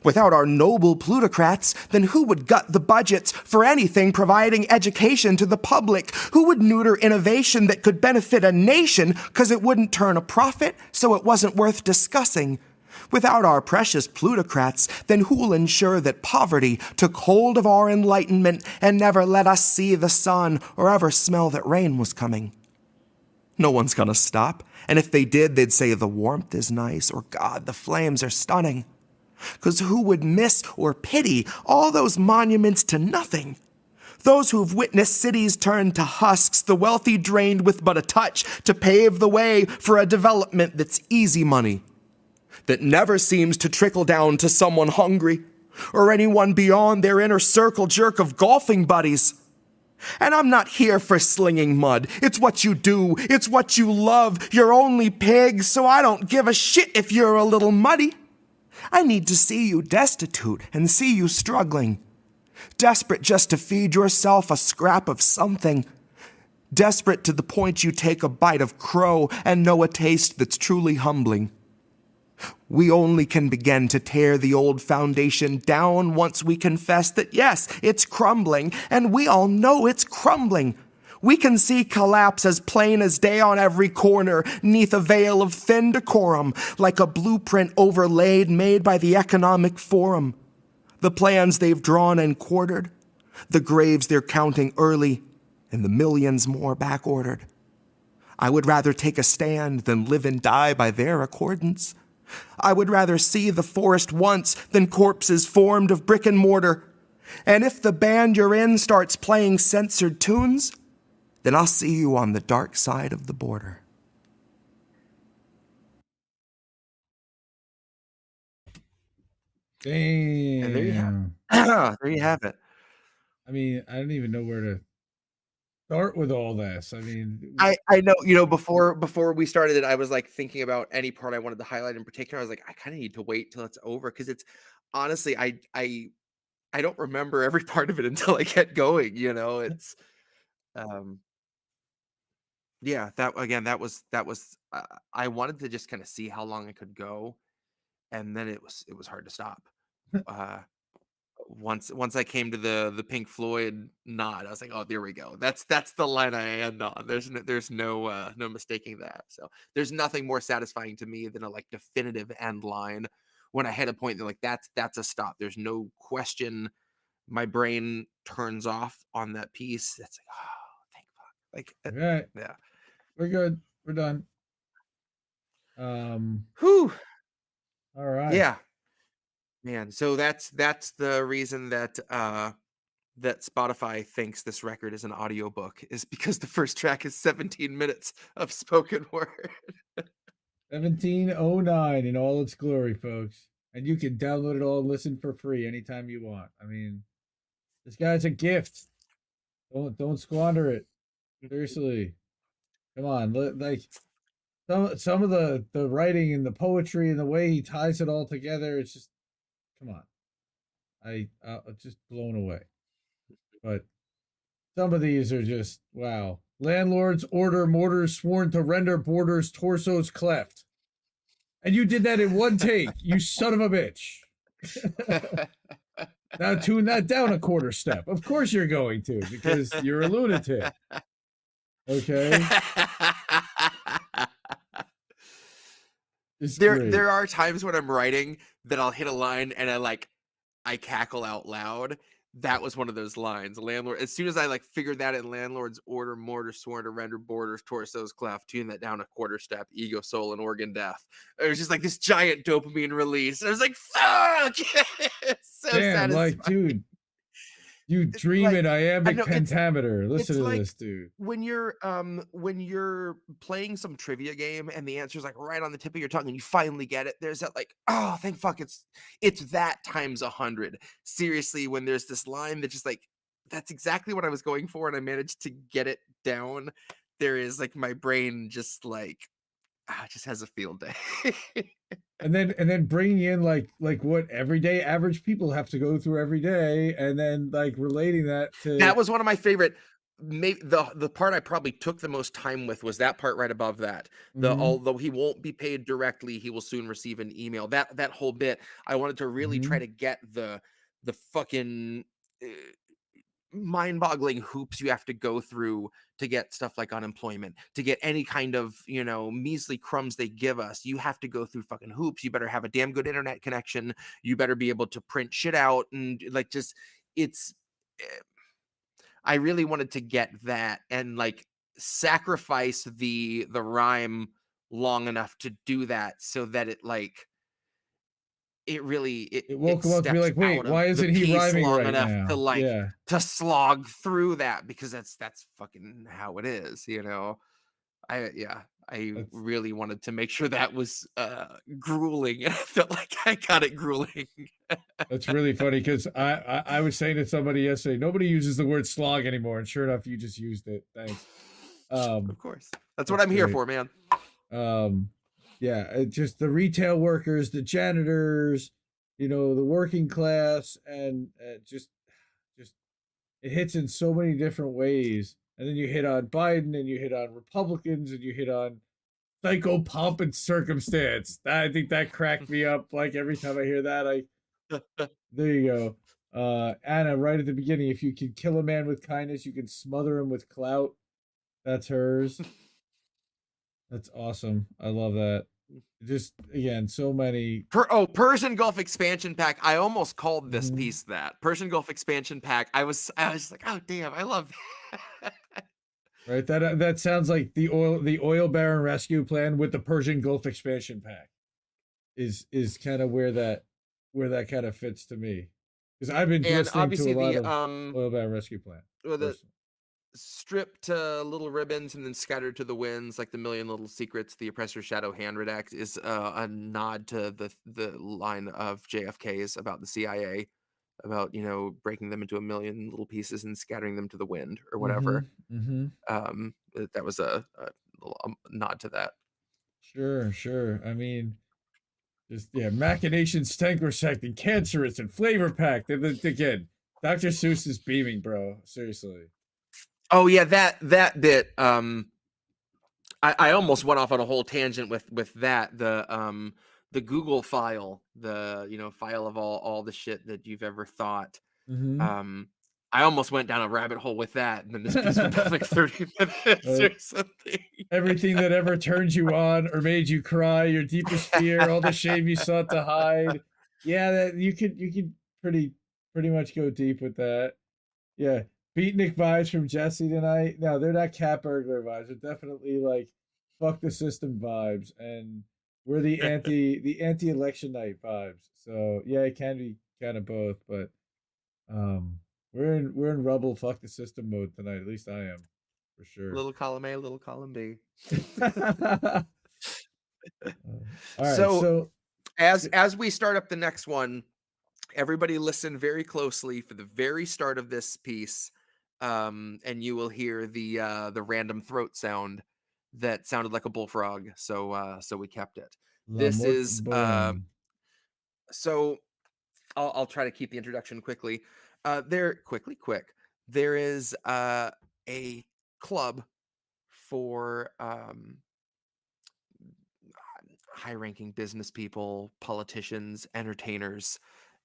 Without our noble plutocrats, then who would gut the budgets for anything providing education to the public? Who would neuter innovation that could benefit a nation because it wouldn't turn a profit, so it wasn't worth discussing? Without our precious plutocrats, then who'll ensure that poverty took hold of our enlightenment and never let us see the sun or ever smell that rain was coming? No one's gonna stop, and if they did, they'd say the warmth is nice or God, the flames are stunning. 'Cause who would miss or pity all those monuments to nothing? Those who've witnessed cities turn to husks, the wealthy drained with but a touch to pave the way for a development that's easy money, that never seems to trickle down to someone hungry or anyone beyond their inner circle jerk of golfing buddies. And I'm not here for slinging mud. It's what you do. It's what you love. You're only pigs, so I don't give a shit if you're a little muddy. I need to see you destitute and see you struggling. Desperate just to feed yourself a scrap of something. Desperate to the point you take a bite of crow and know a taste that's truly humbling. We only can begin to tear the old foundation down once we confess that yes, it's crumbling, and we all know it's crumbling. We can see collapse as plain as day on every corner, neath a veil of thin decorum, like a blueprint overlaid made by the Economic Forum. The plans they've drawn and quartered, the graves they're counting early, and the millions more back-ordered. I would rather take a stand than live and die by their accordance. I would rather see the forest once than corpses formed of brick and mortar. And if the band you're in starts playing censored tunes, then I'll see you on the dark side of the border. Damn. And there you have there you have it. I mean, I don't even know where to start with all this. I mean, I know, before we started it, I was like thinking about any part I wanted to highlight in particular. I was like, I kind of need to wait till it's over because it's honestly, I don't remember every part of it until I get going. It's yeah. That was I wanted to just kind of see how long it could go, and then it was hard to stop. Once I came to the Pink Floyd nod, I was like, oh, there we go. That's the line I end on. There's no mistaking that. So there's nothing more satisfying to me than a like definitive end line when I hit a point that like that's a stop. There's no question. My brain turns off on that piece. That's like, oh, thank fuck. Like, right. yeah, We're good. We're done. Whew. All right. Yeah. Man, so that's the reason that that Spotify thinks this record is an audiobook is because the first track is 17 minutes of spoken word. 1709 in all its glory, folks. And you can download it all and listen for free anytime you want. I mean, this guy's a gift. Don't squander it. Seriously. Come on, like some of the writing and the poetry and the way he ties it all together, it's just come on. I'm just blown away. But some of these are just wow. Landlords order mortars sworn to render borders torsos cleft. And you did that in one take, you son of a bitch. Now tune that down a quarter step. Of course you're going to, because you're a lunatic. Okay. There are times when I'm writing that I'll hit a line and I cackle out loud. That was one of those lines. Landlord, as soon as I figured that in, landlords order mortar sworn to render borders torsos cleft, tune that down a quarter step, ego soul and organ death. It was just like this giant dopamine release. And I was like, fuck. So damn, satisfying. Dude, you dream in iambic pentameter. Listen to this, dude. When you're playing some trivia game and the answer's right on the tip of your tongue and you finally get it, there's that oh, thank fuck, it's that times 100. Seriously, when there's this line that just that's exactly what I was going for and I managed to get it down, there is my brain just just has a field day. and then bringing in what everyday average people have to go through every day, and then relating that to that was one of my favorite maybe the part I probably took the most time with was that part right above that. Although he won't be paid directly, he will soon receive an email. That whole bit, I wanted to really try to get the fucking mind-boggling hoops you have to go through to get stuff like unemployment, to get any kind of, measly crumbs they give us. You have to go through fucking hoops. You better have a damn good internet connection. You better be able to print shit out, and like, just, it's I really wanted to get that and like sacrifice the rhyme long enough to do that, so that it like it really It woke him up to be steps like, wait, out of why the isn't he piece rhyming long right enough to now? like Yeah. to slog through that, because that's fucking how it is, I That's really wanted to make sure that was grueling, and I felt like I got it grueling. that's really funny because I was saying to somebody yesterday, nobody uses the word slog anymore, and sure enough, you just used it. Thanks. Of course, that's what That's I'm here great. for, man. Yeah, just the retail workers, the janitors, the working class, and just it hits in so many different ways. And then you hit on Biden, and you hit on Republicans, and you hit on psycho pomp and circumstance. I think that cracked me up. Like every time I hear that, there you go. Anna, right at the beginning, if you can kill a man with kindness, you can smother him with clout. That's hers. That's awesome. I love that. Just again, so many. Persian Gulf expansion pack. I almost called this Mhm. piece that Persian Gulf expansion pack. I was like, oh damn, I love that. Right, that sounds like the oil baron rescue plan with the Persian Gulf expansion pack. Is kind of where that kind of fits to me, because I've been And listening to obviously a lot the of oil baron rescue plan. the stripped to little ribbons and then scattered to the winds, like the Million Little Secrets, the Oppressor's Shadow Handwritten is a nod to the line of JFK's about the CIA, about breaking them into a million little pieces and scattering them to the wind or whatever. That was a little nod to that. Sure. I mean, just machinations, stankorsect, and cancerous and flavor packed. Again, Dr. Seuss is beaming, bro. Seriously. Oh yeah, that bit. I almost went off on a whole tangent with that. The Google file, the file of all the shit that you've ever thought. I almost went down a rabbit hole with that, and then this piece went like 30 minutes or something. Everything that ever turned you on or made you cry, your deepest fear, all the shame you sought to hide. Yeah, that you could pretty much go deep with that. Yeah, beatnik vibes from Jesse tonight. No, they're not cat burglar vibes. They're definitely like fuck the system vibes, and we're the anti election night vibes. So yeah, it can be kind of both, but we're in rubble fuck the system mode tonight. At least I am, for sure. Little column A, little column B. All right, so as we start up the next one, everybody listen very closely for the very start of this piece, and you will hear the random throat sound that sounded like a bullfrog. So we kept it. This is so I'll try to keep the introduction quickly. Quick. There is a club for high-ranking business people, politicians, entertainers,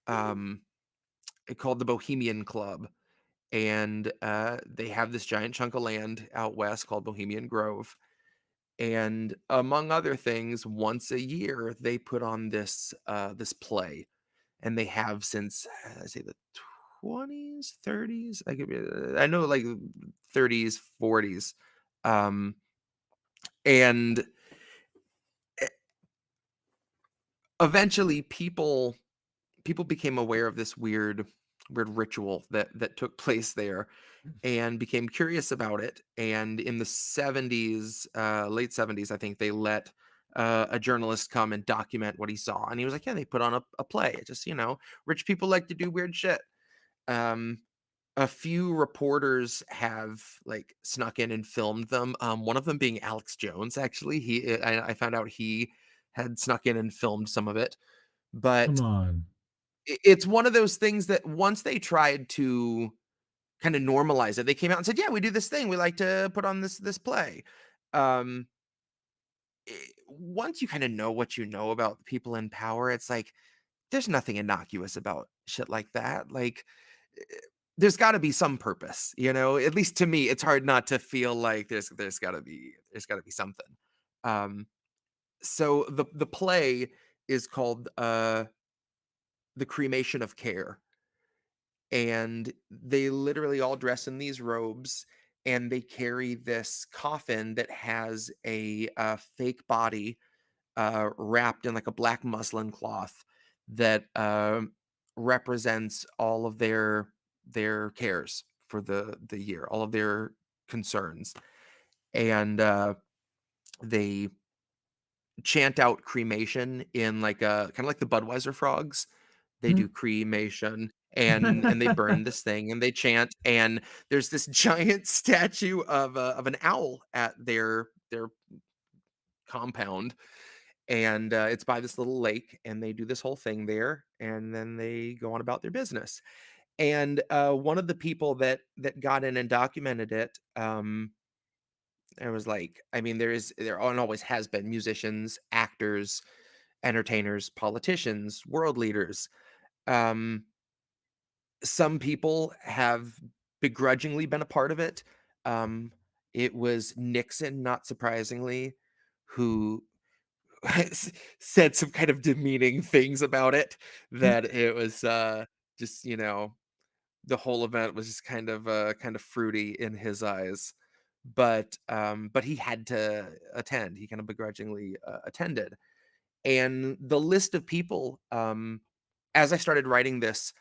called the Bohemian Club, and they have this giant chunk of land out west called Bohemian Grove. And among other things, once a year they put on this play, and they have since I say the 20s, 30s. I know like 30s, 40s, and eventually people became aware of this weird ritual that took place there, and became curious about it. And in the 70s, late 70s, I think, they let a journalist come and document what he saw. And he was like, yeah, they put on a play. It just, rich people like to do weird shit. A few reporters have like snuck in and filmed them. One of them being Alex Jones, actually. I found out he had snuck in and filmed some of it. But come on. it's one of those things that once they tried to kind of normalize it. They came out and said, yeah, we do this thing. We like to put on this play. Once you kind of know what you know about people in power, it's like, there's nothing innocuous about shit like that. Like, there's got to be some purpose, at least to me. It's hard not to feel like there's got to be something. So the play is called The Cremation of Care, and they literally all dress in these robes, and they carry this coffin that has a fake body wrapped in like a black muslin cloth that represents all of their cares for the year, all of their concerns, and they chant out cremation in like a kind of like the Budweiser frogs. They do cremation, and they burn this thing, and they chant, and there's this giant statue of an owl at their compound, and it's by this little lake, and they do this whole thing there, and then they go on about their business. And one of the people that got in and documented it, there was like, I mean, there always has been musicians, actors, entertainers, politicians, world leaders. Um, some people have begrudgingly been a part of it. Um, it was Nixon, not surprisingly, who said some kind of demeaning things about it, that it was just, the whole event was just kind of fruity in his eyes. But he had to attend. He kind of begrudgingly attended. And the list of people, as I started writing this,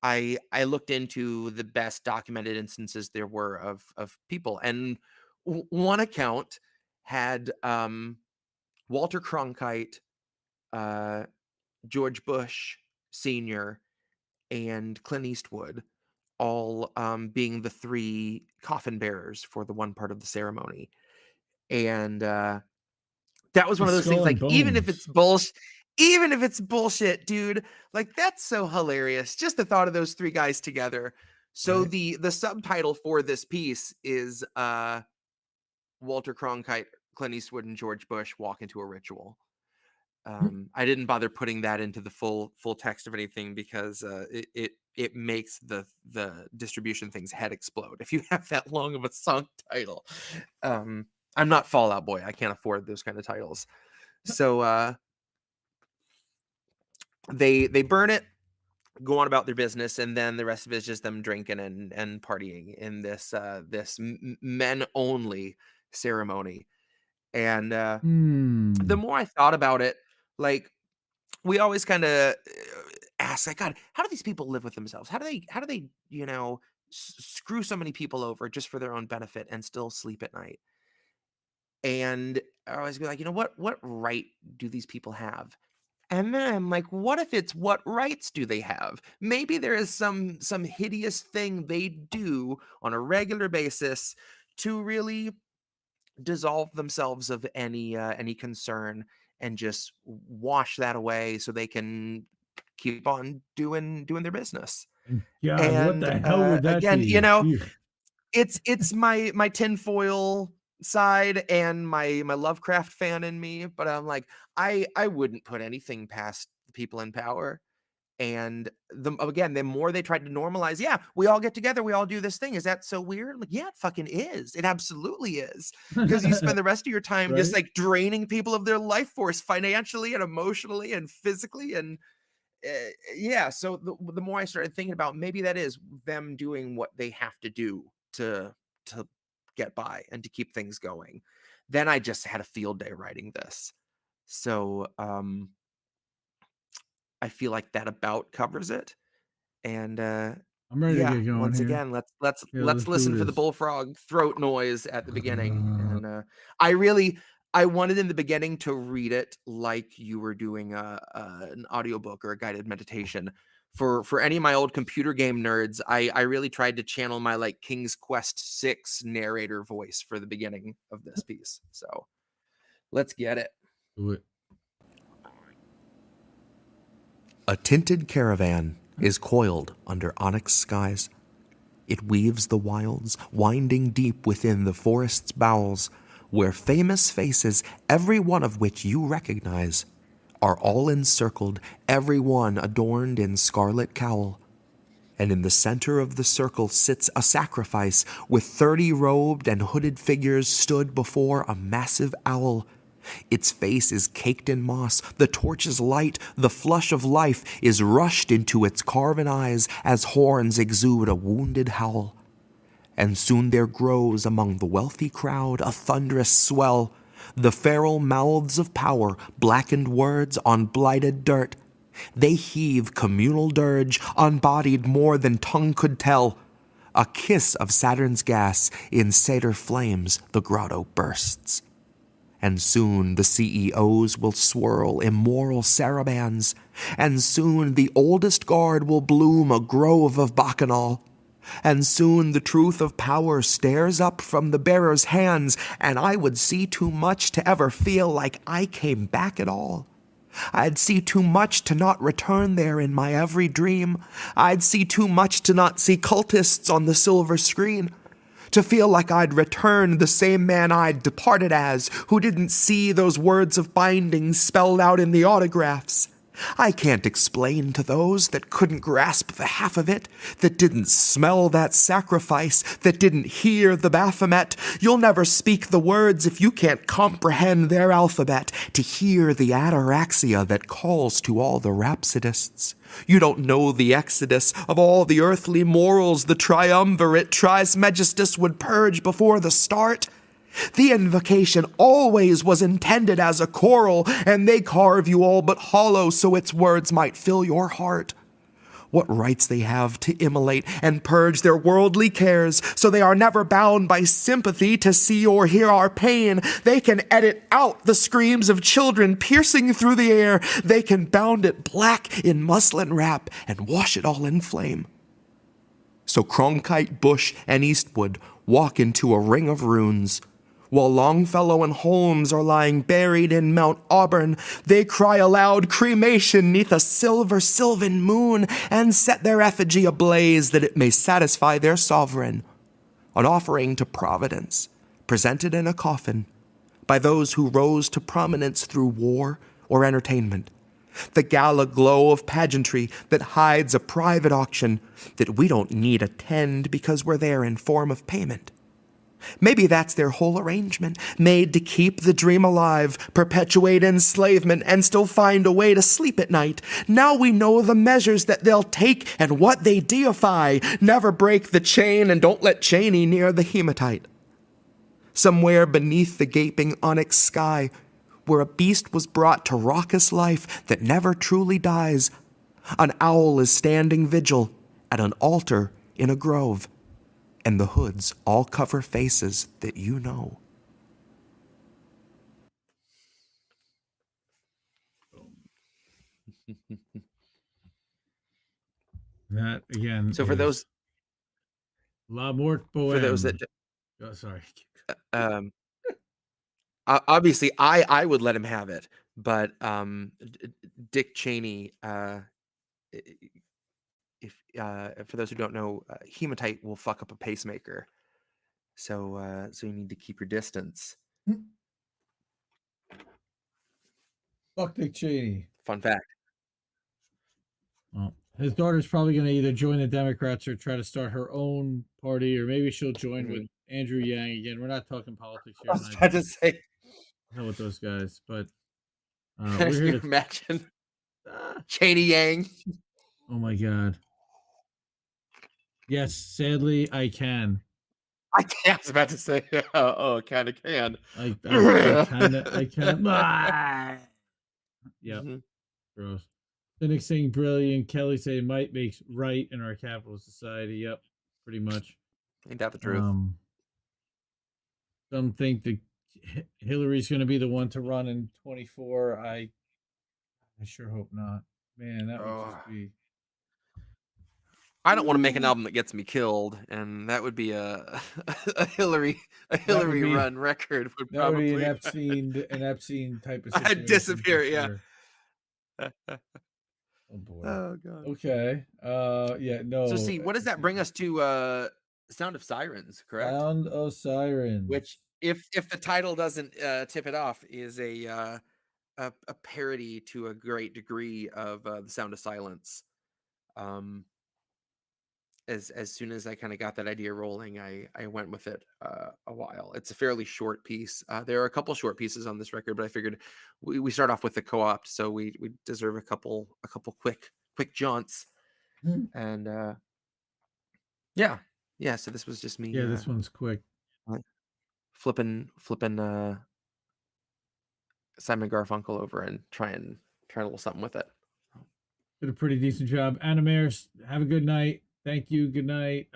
I looked into the best documented instances there were of people, and one account had Walter Cronkite, George Bush Sr., and Clint Eastwood all being the three coffin bearers for the one part of the ceremony. And that was one of those things, Skull and like, even if it's Bones. bullshit, dude, like, that's so hilarious. Just the thought of those three guys together. So Right. the subtitle for this piece is Walter Cronkite, Clint Eastwood, and George Bush walk into a ritual. I didn't bother putting that into the full text of anything, because it makes the distribution thing's head explode if you have that long of a song title. I'm not Fall Out Boy. I can't afford those kind of titles. So they burn it, go on about their business, and then the rest of it is just them drinking and partying in this men only ceremony. And the more I thought about it, like, we always kind of ask, like, God, how do these people live with themselves? How do they screw so many people over just for their own benefit and still sleep at night? And I always be like, what right do these people have? And then I'm like, what if it's, what rights do they have? Maybe there is some hideous thing they do on a regular basis to really dissolve themselves of any concern, and just wash that away so they can keep on doing their business. God, what And the hell would that again, be? Phew. it's my tinfoil side and my Lovecraft fan in me, but I'm like, I wouldn't put anything past the people in power. And the more they tried to normalize, yeah, we all get together, we all do this thing. Is that so weird? I'm like, yeah, it fucking is. It absolutely is. Because you spend the rest of your time just Right? like draining people of their life force financially and emotionally and physically. And yeah, so the more I started thinking about, maybe that is them doing what they have to do to get by and to keep things going. Then I just had a field day writing this. So I feel like that about covers it. And I'm ready to yeah, get going once here. again, Yeah, let's let's do listen for the this. bullfrog throat noise at the beginning. And I wanted in the beginning to read it like you were doing an audiobook or a guided meditation. For any of my old computer game nerds, I really tried to channel my like King's Quest 6 narrator voice for the beginning of this piece. So let's get it. Do it. A tinted caravan is coiled under onyx skies. It weaves the wilds, winding deep within the forest's bowels, where famous faces, every one of which you recognize, are all encircled, every one adorned in scarlet cowl. And in the center of the circle sits a sacrifice, with 30 robed and hooded figures stood before a massive owl. Its face is caked in moss, the torch's light, the flush of life is rushed into its carven eyes as horns exude a wounded howl. And soon there grows among the wealthy crowd a thunderous swell, the feral mouths of power, blackened words on blighted dirt. They heave communal dirge, unbodied more than tongue could tell. A kiss of Saturn's gas, in satyr flames the grotto bursts. And soon the CEOs will swirl immoral sarabands, and soon the oldest guard will bloom a grove of bacchanal. And soon the truth of power stares up from the bearer's hands, and I would see too much to ever feel like I came back at all. I'd see too much to not return there in my every dream. I'd see too much to not see cultists on the silver screen. To feel like I'd returned the same man I'd departed as, who didn't see those words of binding spelled out in the autographs. I can't explain to those that couldn't grasp the half of it, that didn't smell that sacrifice, that didn't hear the Baphomet. You'll never speak the words if you can't comprehend their alphabet, to hear the ataraxia that calls to all the rhapsodists. You don't know the exodus of all the earthly morals the triumvirate Trismegistus would purge before the start. The invocation always was intended as a choral, and they carve you all but hollow so its words might fill your heart. What rights they have to immolate and purge their worldly cares, so they are never bound by sympathy to see or hear our pain. They can edit out the screams of children piercing through the air. They can bound it black in muslin wrap and wash it all in flame. So Cronkite, Bush, and Eastwood walk into a ring of runes. While Longfellow and Holmes are lying buried in Mount Auburn, they cry aloud cremation neath a silver sylvan moon and set their effigy ablaze that it may satisfy their sovereign. An offering to Providence, presented in a coffin by those who rose to prominence through war or entertainment. The gala glow of pageantry that hides a private auction that we don't need attend because we're there in form of payment. Maybe that's their whole arrangement, made to keep the dream alive, perpetuate enslavement, and still find a way to sleep at night. Now we know the measures that they'll take and what they deify. Never break the chain and don't let Cheney near the hematite. Somewhere beneath the gaping onyx sky, where a beast was brought to raucous life that never truly dies, an owl is standing vigil at an altar in a grove. And the hoods all cover faces that you know. That again. So for those La Morte Boheme. For those that oh, sorry. Obviously I would let him have it, but Dick Cheney, if for those who don't know, hematite will fuck up a pacemaker, so you need to keep your distance. Fuck Dick Cheney. Fun fact. Well, his daughter's probably going to either join the Democrats or try to start her own party, or maybe she'll join with Andrew Yang again. We're not talking politics here. I was about to say, hell with those guys, but we're here to imagine Cheney Yang. Oh my god. Yes, sadly, I can. I can't. I was about to say, kind of can. I can. Yep. Mm-hmm. Gross. Cynic saying brilliant. Kelly saying might makes right in our capital society. Yep, pretty much. Ain't that the truth? Some think that Hillary's going to be the one to run in 24. I sure hope not. Man, that would just be. I don't want to make an album that gets me killed, and that would be a Hillary run record. Would that probably would be an Epstein type of situation. I'd disappear, yeah. Oh boy. Oh god. Okay. Yeah. No. So see, what does that bring us to? Sound of Sirens, correct? Sound of Sirens. Which, if the title doesn't tip it off, is a parody to a great degree of the Sound of Silence. As soon as I kind of got that idea rolling, I went with it a while. It's a fairly short piece. There are a couple short pieces on this record, but I figured we start off with the co-opt, so we deserve a couple quick jaunts. And yeah. So this was just me. Yeah, this one's quick. Flipping Simon Garfunkel over and trying a little something with it. Did a pretty decent job. Animairs, have a good night. Thank you. Good night.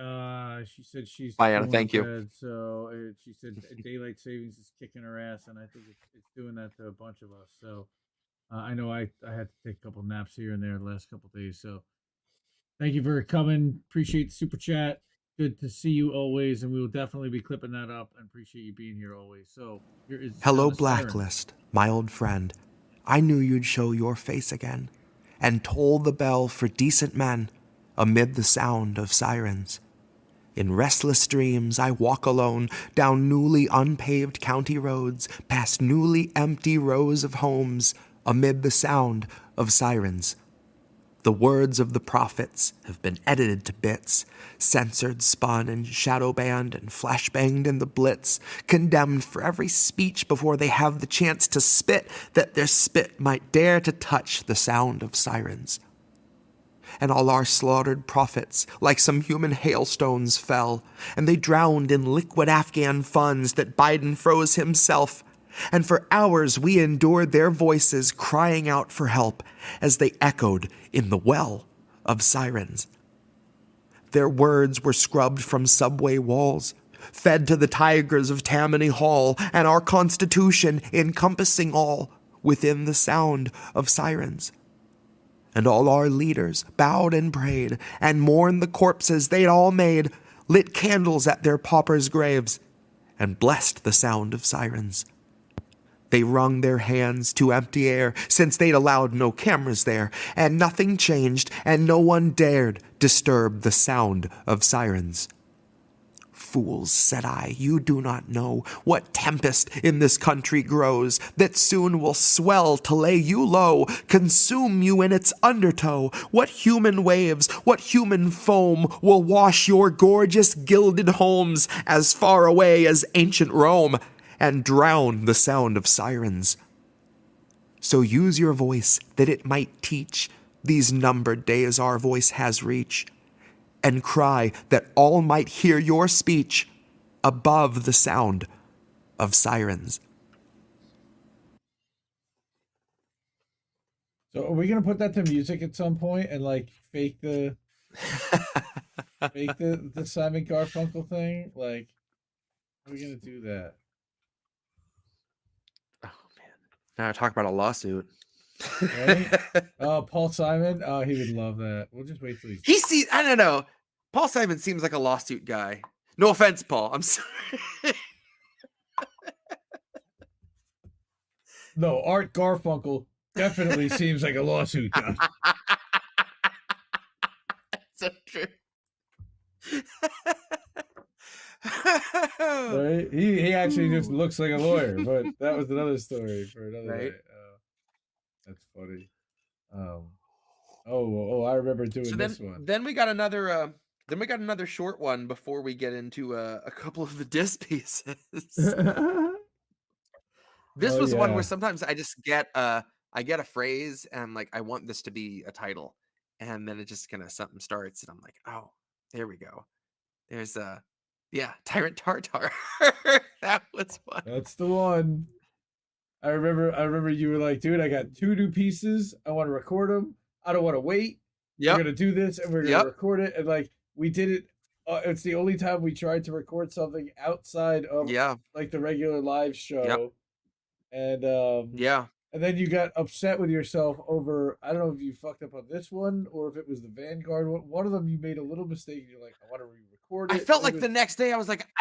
She said she's Bye, Anna. going Thank to you. bed, so she said daylight savings is kicking her ass, and I think it's doing that to a bunch of us. So I know I had to take a couple naps here and there the last couple days. So thank you for coming. Appreciate the super chat. Good to see you always, and we will definitely be clipping that up. And appreciate you being here always. So here is Hello, Sound of Sirens. Blacklist, my old friend. I knew you'd show your face again and toll the bell for decent men amid the sound of sirens. In restless dreams, I walk alone down newly unpaved county roads, past newly empty rows of homes, amid the sound of sirens. The words of the prophets have been edited to bits, censored, spun, and shadow banned and flashbanged in the blitz, condemned for every speech before they have the chance to spit, that their spit might dare to touch the sound of sirens. And all our slaughtered prophets, like some human hailstones, fell, and they drowned in liquid Afghan funds that Biden froze himself. And for hours we endured their voices crying out for help as they echoed in the well of sirens. Their words were scrubbed from subway walls, fed to the tigers of Tammany Hall, and our Constitution encompassing all within the sound of sirens. And all our leaders bowed and prayed and mourned the corpses they'd all made, lit candles at their paupers' graves, and blessed the sound of sirens. They wrung their hands to empty air, since they'd allowed no cameras there, and nothing changed, and no one dared disturb the sound of sirens. Fools, said I, you do not know what tempest in this country grows, that soon will swell to lay you low, consume you in its undertow. What human waves, what human foam will wash your gorgeous gilded homes as far away as ancient Rome, and drown the sound of sirens. So use your voice that it might teach these numbered days our voice has reach, and cry that all might hear your speech above the sound of sirens. So are we gonna put that to music at some point and like fake the the Simon Garfunkel thing? Like, how are we gonna do that? Oh man! Now I talk about a lawsuit. Right? Paul Simon. Oh, he would love that. We'll just wait till He sees. I don't know. Paul Simon seems like a lawsuit guy. No offense, Paul. I'm sorry. No, Art Garfunkel definitely seems like a lawsuit guy. So true. Right? He actually just looks like a lawyer, but that was another story for another Right. day. That's funny. I remember doing this one. Then we got another. Then we got another short one before we get into a couple of the disc pieces. This was one where sometimes I just get a phrase and I'm like, I want this to be a title, and then it just kind of something starts and I'm like, oh, there we go. There's Tyrant Tartare. That was fun. That's the one. I remember you were like, dude, I got 2 new pieces. I want to record them. I don't want to wait. Yep. We're gonna do this and we're gonna record it. And like we did it. It's the only time we tried to record something outside of like the regular live show. Yep. And and then you got upset with yourself over, I don't know if you fucked up on this one or if it was the Vanguard one. One of them you made a little mistake and you're like, I want to re-record it. I felt like the next day I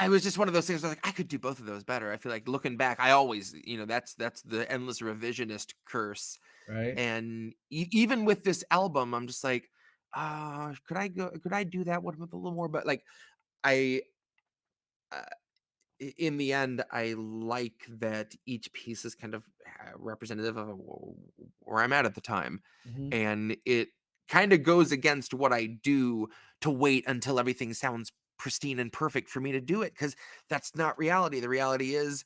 was just one of those things where like I could do both of those better. I feel like looking back, I always, that's the endless revisionist curse. Right. And even with this album, I'm just like, could I do that one with a little more? But like, I, uh, in the end, I like that each piece is kind of representative of where I'm at the time. Mhm. And it kind of goes against what I do to wait until everything sounds pristine and perfect for me to do it, because that's not reality. The reality is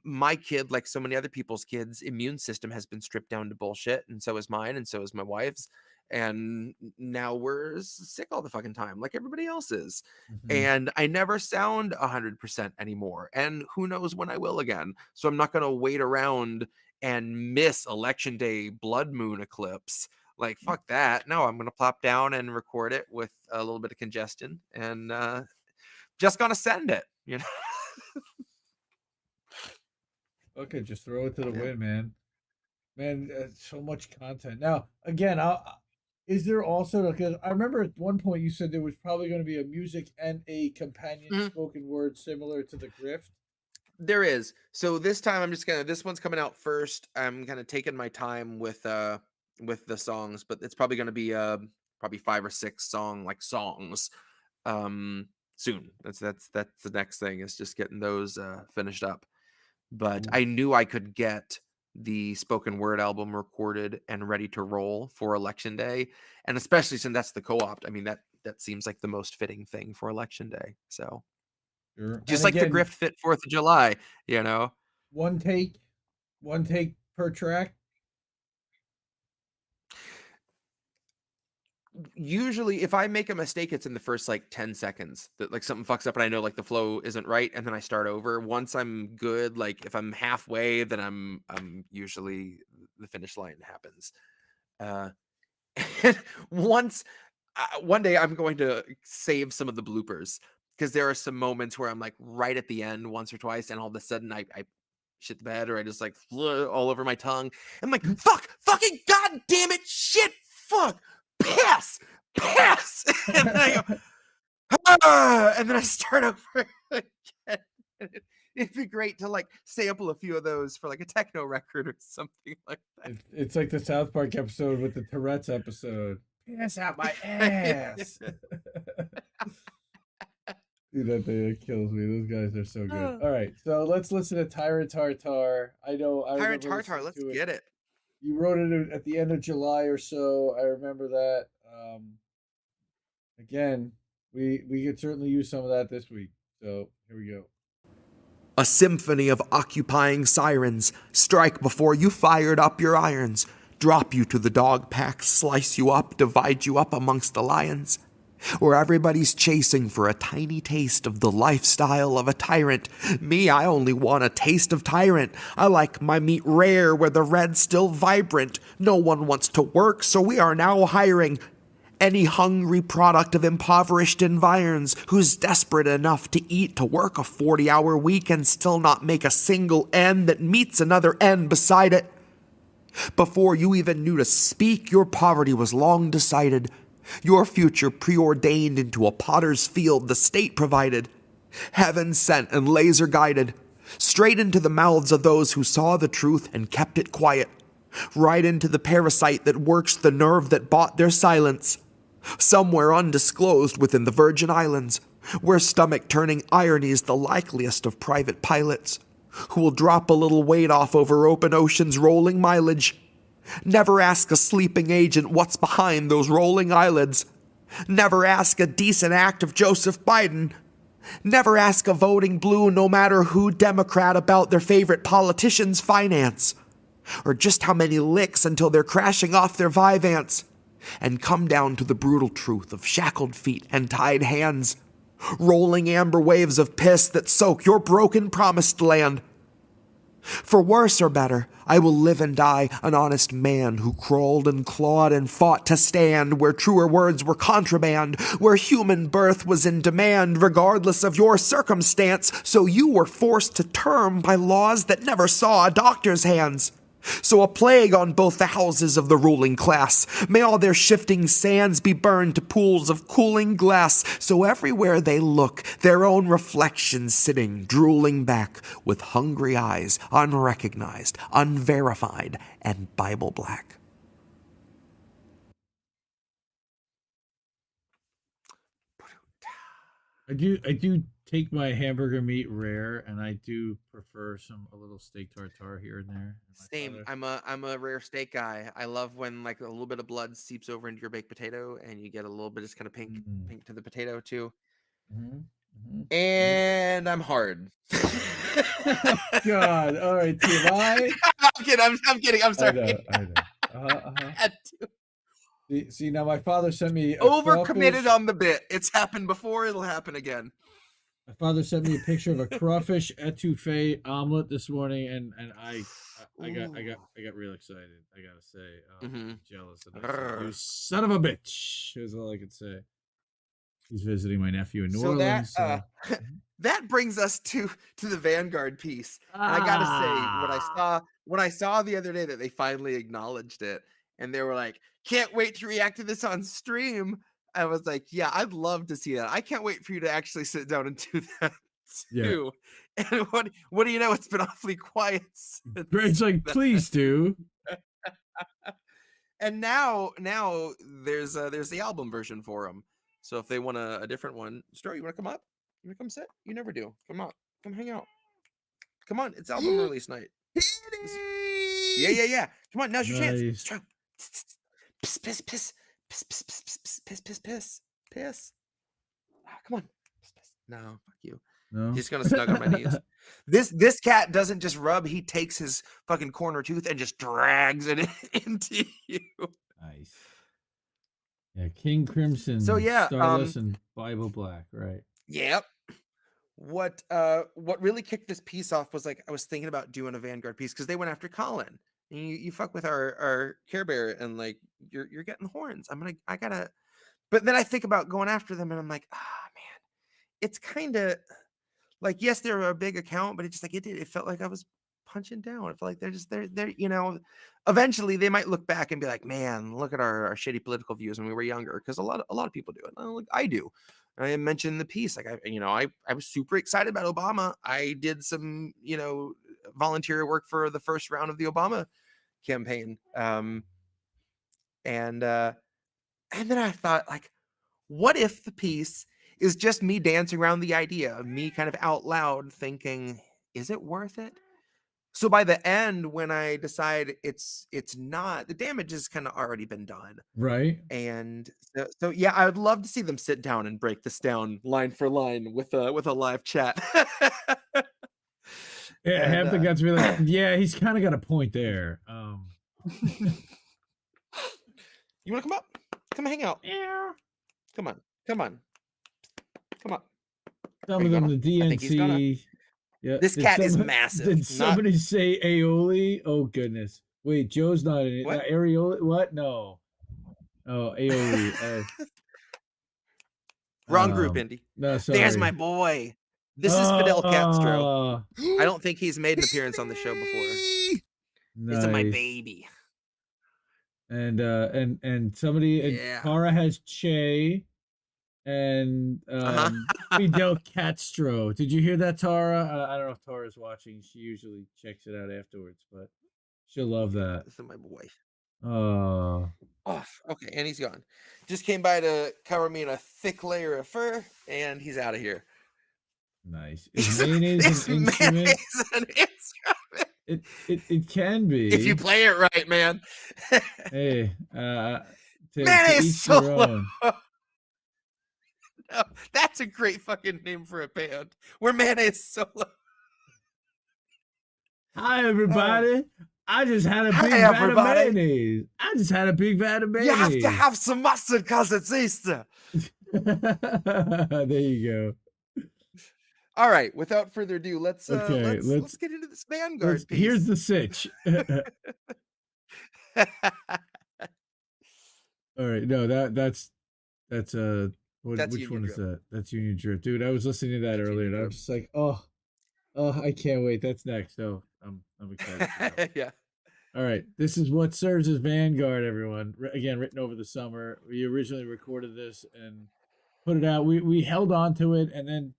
my kid, like so many other people's kids, immune system has been stripped down to bullshit, and so is mine, and so is my wife's. And now we're sick all the fucking time, like everybody else is. Mhm. And I never sound 100% anymore. And who knows when I will again. So I'm not going to wait around and miss election day blood moon eclipse. Like, fuck that. No, I'm going to plop down and record it with a little bit of congestion and just going to send it, you know? Okay, just throw it to the Yeah. wind, man. Man, so much content. Now, again, is there also, because I remember at one point you said there was probably going to be a music and a companion Mhm. spoken word similar to the Grift. There is. So this time I'm just gonna, this one's coming out first. I'm kind of taking my time with the songs, but it's probably gonna be probably 5 or 6 songs soon. That's the next thing, is just getting those finished up. But Ooh. I knew I could get the spoken word album recorded and ready to roll for election day, and especially since that's the co-opt. I mean, that seems like the most fitting thing for election day. So Sure. And just like the again, grift fit 4th of July, you know. one take, one take per track. Usually if I make a mistake, it's in the first like 10 seconds that like something fucks up and I know like the flow isn't right, and then I start over. Once I'm good, like if I'm halfway, then I'm usually, the finish line happens. Uh and once one day I'm going to save some of the bloopers, because there are some moments where I'm like right at the end once or twice, and all of a sudden I shit the bed, or I just like all over my tongue. I'm like, fuck, fucking god damn it, shit, fuck, pass. And then I go, and then I start over again. It'd be great to like sample a few of those for like a techno record or something like that. It's like the South Park episode with the Tourette's episode. Piss out my ass. Dude, that thing, that kills me. Those guys are so good. All right, so let's listen to Tyrant Tartare. I Tyrant remember Tartare, listening let's to get it. You wrote it at the end of July or so. I remember that. Again, we could certainly use some of that this week. So here we go. A symphony of occupying sirens strike before you fired up your irons, drop you to the dog packs, slice you up, divide you up amongst the lions, where everybody's chasing for a tiny taste of the lifestyle of a tyrant. Me, I only want a taste of tyrant. I like my meat rare where the red's still vibrant. No one wants to work, so we are now hiring any hungry product of impoverished environs who's desperate enough to eat, to work a 40-hour week and still not make a single end that meets another end beside it. Before you even knew to speak, your poverty was long decided. Your future preordained into a potter's field the state provided. Heaven sent and laser guided. Straight into the mouths of those who saw the truth and kept it quiet. Right into the parasite that works the nerve that bought their silence. Somewhere undisclosed within the Virgin Islands, where stomach-turning irony's the likeliest of private pilots, who will drop a little weight off over open ocean's rolling mileage. Never ask a sleeping agent what's behind those rolling eyelids. Never ask a decent act of Joseph Biden. Never ask a voting blue, no matter who Democrat, about their favorite politician's finance, or just how many licks until they're crashing off their Vyvanse. And come down to the brutal truth of shackled feet and tied hands, rolling amber waves of piss that soak your broken promised land. For worse or better, I will live and die an honest man who crawled and clawed and fought to stand where truer words were contraband, where human birth was in demand regardless of your circumstance, so you were forced to term by laws that never saw a doctor's hands. So a plague on both the houses of the ruling class. May all their shifting sands be burned to pools of cooling glass. So everywhere they look, their own reflections sitting, drooling back, with hungry eyes, unrecognized, unverified, and Bible black. I do take my hamburger meat rare, and I do prefer a little steak tartare here and there. And my Same. father, I'm a rare steak guy. I love when like a little bit of blood seeps over into your baked potato and you get a little bit just kind of pink to the potato too. Yep. And I'm hard. God, all right, TMI. I'm kidding. I'm sorry. I know. Had to. See, now my father sent me a Overcommitted crawfish. on the bit. It's happened before. It'll happen again. My father sent me a picture of a crawfish etouffee omelet this morning, and I got real excited. I gotta say, I'm jealous. And I said, "You son of a bitch!" Is all I could say. He's visiting my nephew in New Orleans. That brings us to the Vanguard piece. And I gotta say, when I saw the other day that they finally acknowledged it, and they were like, "Can't wait to react to this on stream." I was like, "Yeah, I'd love to see that. I can't wait for you to actually sit down and do that too." Yeah. And what do you know? It's been awfully quiet. Greg's like, "Please do." And now there's the album version for them. So if they want a different one, Stro, you want to come up? You want to come sit? You never do. Come on, come hang out. Come on, it's album release night. Yeah. Come on, now's your chance. Stro. Piss. Come on. No, fuck you. No. He's gonna snug on my knees. This cat doesn't just rub, he takes his fucking corner tooth and just drags it into you. Nice. Yeah, King Crimson, so yeah, Starless, and Bible Black, right? Yep. What really kicked this piece off was like I was thinking about doing a Vanguard piece because they went after Colin. And you fuck with our Care Bear and like you're getting horns. I gotta, but then I think about going after them and I'm like, man, it's kind of like, yes, they're a big account, but it just like it felt like I was punching down. It felt like they're eventually they might look back and be like, man, look at our shitty political views when we were younger, because a lot of people do it. Like I do. I mentioned the piece, like I was super excited about Obama. I did some volunteer work for the first round of the Obama campaign, and then I thought, like, what if the piece is just me dancing around the idea of me kind of out loud thinking, is it worth it? So by the end, when I decide it's not, the damage has kind of already been done. Right. And so yeah, I would love to see them sit down and break this down line for line with a live chat. Yeah, half the guys be like, yeah, he's kind of got a point there. You want to come up? Come hang out. Yeah. Come on. Some of them, the DNC. Yeah. This cat is massive. Did somebody say aioli? Oh goodness. Wait, Joe's not in it. What? Areoli? What? No. Oh, aioli. Wrong group, Indy. No, sorry. There's my boy. This is Fidel Castro. I don't think he's made an appearance on the show before. Nice. This is my baby. And somebody, and Tara has Che, and Fidel Castro. Did you hear that, Tara? I don't know if Tara's watching. She usually checks it out afterwards, but she'll love that. This is my boy. Oh. Off. Okay, and he's gone. Just came by to cover me in a thick layer of fur, and he's out of here. Nice. Is mayonnaise an instrument? It can be if you play it right, man. Hey, mayonnaise solo. No, that's a great fucking name for a band. We're Mayonnaise Solo. Hi everybody. I just had a big vat of mayonnaise. You have to have some mustard because it's Easter. There you go. All right. Without further ado, let's get into this Vanguard piece. Here's the sitch. All right. No, that's which one is that? That's Union Drip, dude. I was listening to that earlier, and I was just like, oh, I can't wait. That's next. So I'm excited. Yeah. All right. This is what serves as Vanguard, everyone. Again, written over the summer. We originally recorded this and put it out. We held on to it, and then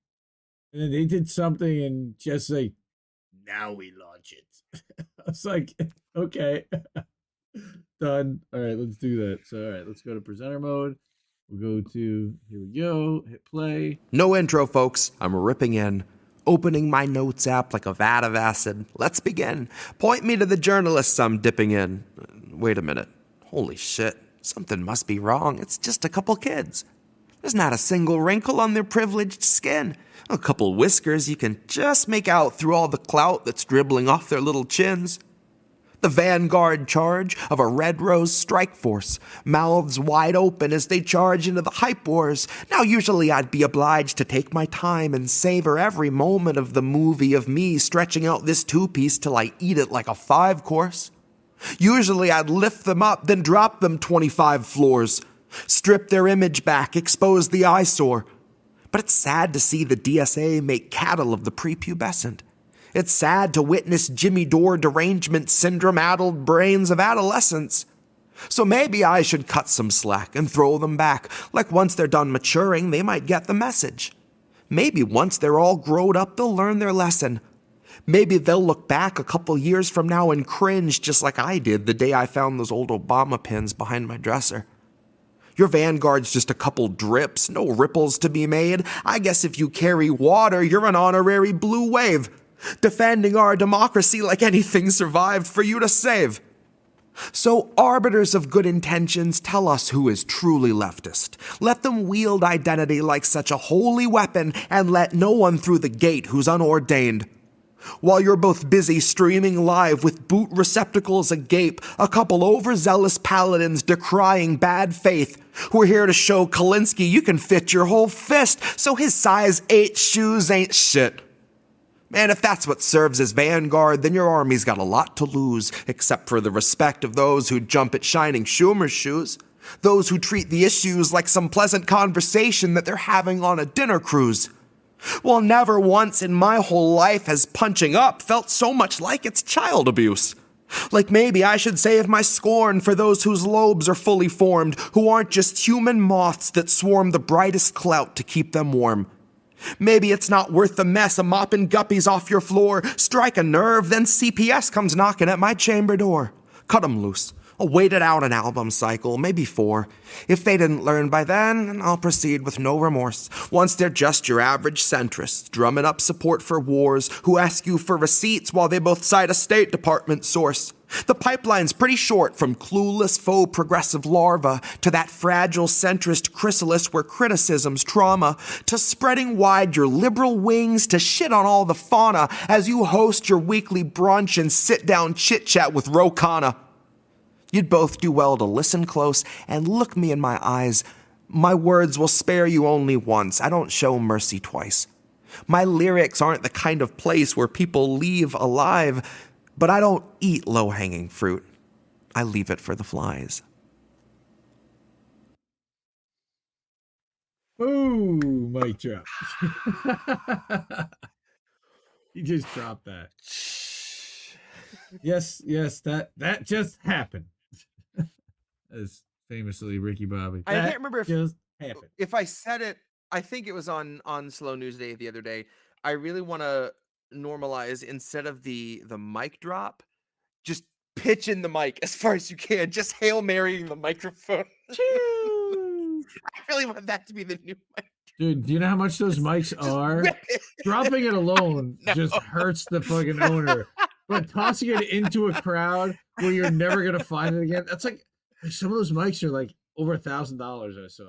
they did something, and just like, now we launch it. I was like, okay, done. All right, let's do that. So, all right, let's go to presenter mode. We'll go to, here we go, hit play. No intro, folks. I'm ripping in. Opening my notes app like a vat of acid. Let's begin. Point me to the journalists I'm dipping in. Wait a minute. Holy shit. Something must be wrong. It's just a couple kids. There's not a single wrinkle on their privileged skin. A couple whiskers you can just make out through all the clout that's dribbling off their little chins. The Vanguard charge of a Red Rose strike force, mouths wide open as they charge into the hype wars. Now usually I'd be obliged to take my time and savor every moment of the movie of me stretching out this two-piece till I eat it like a 5-course. Usually I'd lift them up, then drop them 25 floors, strip their image back, expose the eyesore. But it's sad to see the DSA make cattle of the prepubescent. It's sad to witness Jimmy Dore derangement syndrome-addled brains of adolescence. So maybe I should cut some slack and throw them back, like once they're done maturing, they might get the message. Maybe once they're all growed up, they'll learn their lesson. Maybe they'll look back a couple years from now and cringe just like I did the day I found those old Obama pins behind my dresser. Your Vanguard's just a couple drips, no ripples to be made. I guess if you carry water, you're an honorary blue wave, defending our democracy like anything survived for you to save. So arbiters of good intentions, tell us who is truly leftist. Let them wield identity like such a holy weapon, and let no one through the gate who's unordained. While you're both busy streaming live with boot receptacles agape, a couple overzealous paladins decrying bad faith, we're here to show Kalinsky you can fit your whole fist, so his size 8 shoes ain't shit. Man, if that's what serves as Vanguard, then your army's got a lot to lose, except for the respect of those who jump at Shining Schumer's shoes. Those who treat the issues like some pleasant conversation that they're having on a dinner cruise. Well, never once in my whole life has punching up felt so much like it's child abuse. Like maybe I should save my scorn for those whose lobes are fully formed, who aren't just human moths that swarm the brightest clout to keep them warm. Maybe it's not worth the mess of mopping guppies off your floor. Strike a nerve, then CPS comes knocking at my chamber door. Cut 'em loose. I'll wait it out an album cycle, maybe 4. If they didn't learn by then, I'll proceed with no remorse. Once they're just your average centrists, drumming up support for wars, who ask you for receipts while they both cite a State Department source. The pipeline's pretty short from clueless faux progressive larva to that fragile centrist chrysalis where criticism's trauma, to spreading wide your liberal wings to shit on all the fauna as you host your weekly brunch and sit-down chit-chat with Ro Khanna. You'd both do well to listen close and look me in my eyes. My words will spare you only once. I don't show mercy twice. My lyrics aren't the kind of place where people leave alive, but I don't eat low-hanging fruit. I leave it for the flies. Ooh, mic drop. He just dropped that. Yes, that just happened. As famously Ricky Bobby. I can't remember if I said it. I think it was on Slow News Day the other day. I really want to normalize, instead of the mic drop, just pitch in the mic as far as you can. Just Hail Marying the microphone. I really want that to be the new mic. Dude, do you know how much those mics are? Dropping it alone just hurts the fucking owner. But tossing it into a crowd where you're never gonna find it again, that's like some of those mics are like over $1,000. I saw.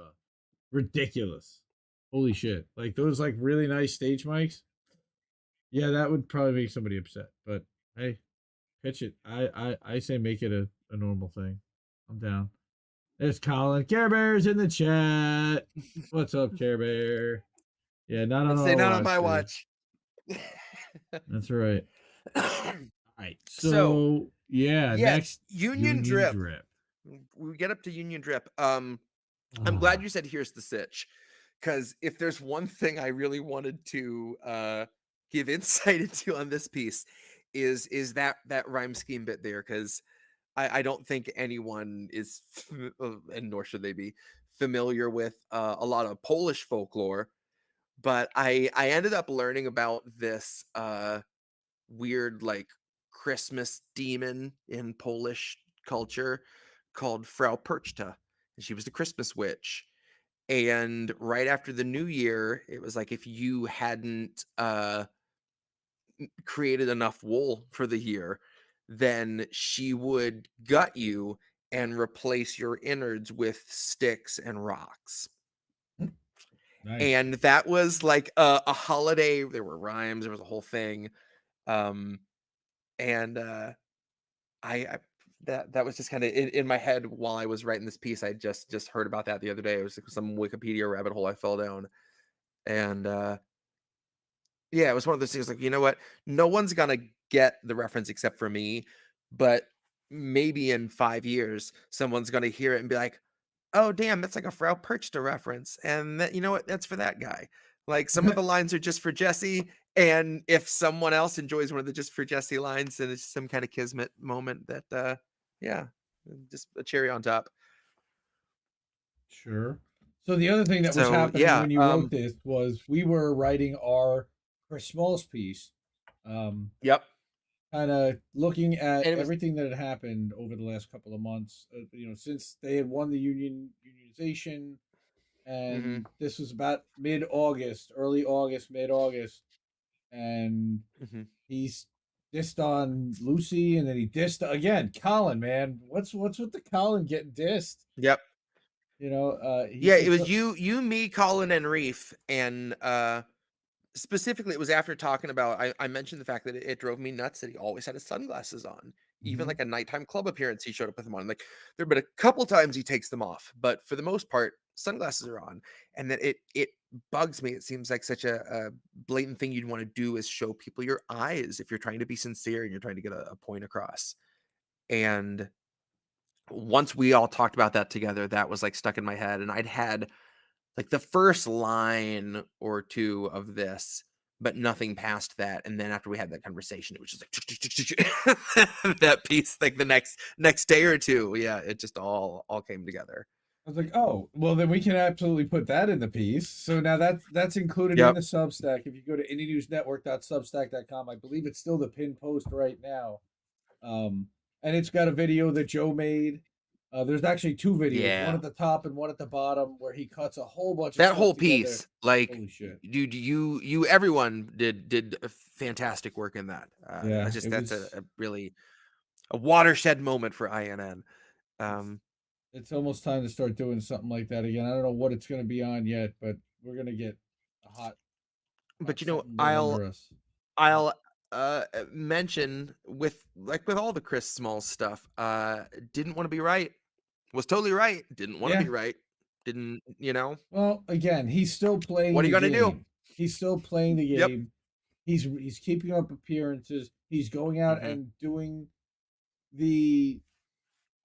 Ridiculous. Holy shit. Like those like really nice stage mics. Yeah, that would probably make somebody upset. But hey, pitch it. I say make it a normal thing. I'm down. There's Colin. Care Bear's in the chat. What's up, Care Bear? Yeah, not on my watch. That's right. All right. So yeah, next Union Drip. We get up to Union Drip. I'm glad you said here's the sitch, because if there's one thing I really wanted to give insight into on this piece is that rhyme scheme bit there, because I don't think anyone is, and nor should they be, familiar with a lot of Polish folklore. But I ended up learning about this weird like Christmas demon in Polish culture called Frau Perchta, and she was the Christmas witch. And right after the new year, it was like if you hadn't created enough wool for the year, then she would gut you and replace your innards with sticks and rocks. Nice. And that was like a holiday. There were rhymes, there was a whole thing. Um, and I that was just kind of in my head while I was writing this piece. I just heard about that the other day. It was like some Wikipedia rabbit hole I fell down. And yeah, it was one of those things like, you know what? No one's gonna get the reference except for me, but maybe in 5 years, someone's gonna hear it and be like, "Oh, damn, that's like a Frau Perchta reference." And that, you know what? That's for that guy. Like some of the lines are just for Jesse, and if someone else enjoys one of the just for Jesse lines, then it's some kind of kismet moment that, yeah, just a cherry on top. Sure. So the other thing that was So happening yeah, when you wrote this was we were writing our Chris Smalls piece, um, yep, kind of looking at and it was everything that had happened over the last couple of months. Since they had won the unionization, hmm and this was about mid-August, early August, mid-August, and hmm he's dissed on Lucy, and then he dissed again. Colin, man, what's with the Colin getting dissed? yep. He Yeah, it said, was you, me, Colin, and Reef, and specifically, it was after talking about. I mentioned the fact that it drove me nuts that he always had his sunglasses on, even Mhm. like a nighttime club appearance. He showed up with them on. Like there've been a couple times he takes them off, but for the most part, sunglasses are on, and that it bugs me. It seems like such a blatant thing you'd want to do is show people your eyes if you're trying to be sincere and you're trying to get a point across. And once we all talked about that together, that was like stuck in my head, and I'd had like the first line or two of this, but nothing past that. And then after we had that conversation, it was just like that piece, like the next day or two. Yeah, it just all came together. I was like, oh, well, then we can absolutely put that in the piece. So now that's included in Yep. the Substack. If you go to indienewsnetwork.substack.com, I believe it's still the pinned post right now. And it's got a video that Joe made. There's actually two videos, one Yeah. at the top and one at the bottom, where he cuts a whole bunch of That stuff whole together. piece, like, Holy shit! dude, you everyone did a fantastic work in that. Yeah, That's a really a watershed moment for INN. it's Um, it's almost time to start doing something like that again. I don't know what it's going to be on yet, but we're going to get a hot but you know, something lit under us. I'll mention with all the Chris Smalls stuff, didn't want to be right, was totally right, didn't want to Yeah. be right, didn't, you know, Well, again, he's still playing what are the you gonna do? game. He's still playing the Yep. game. He's keeping up appearances. He's going out hmm and doing the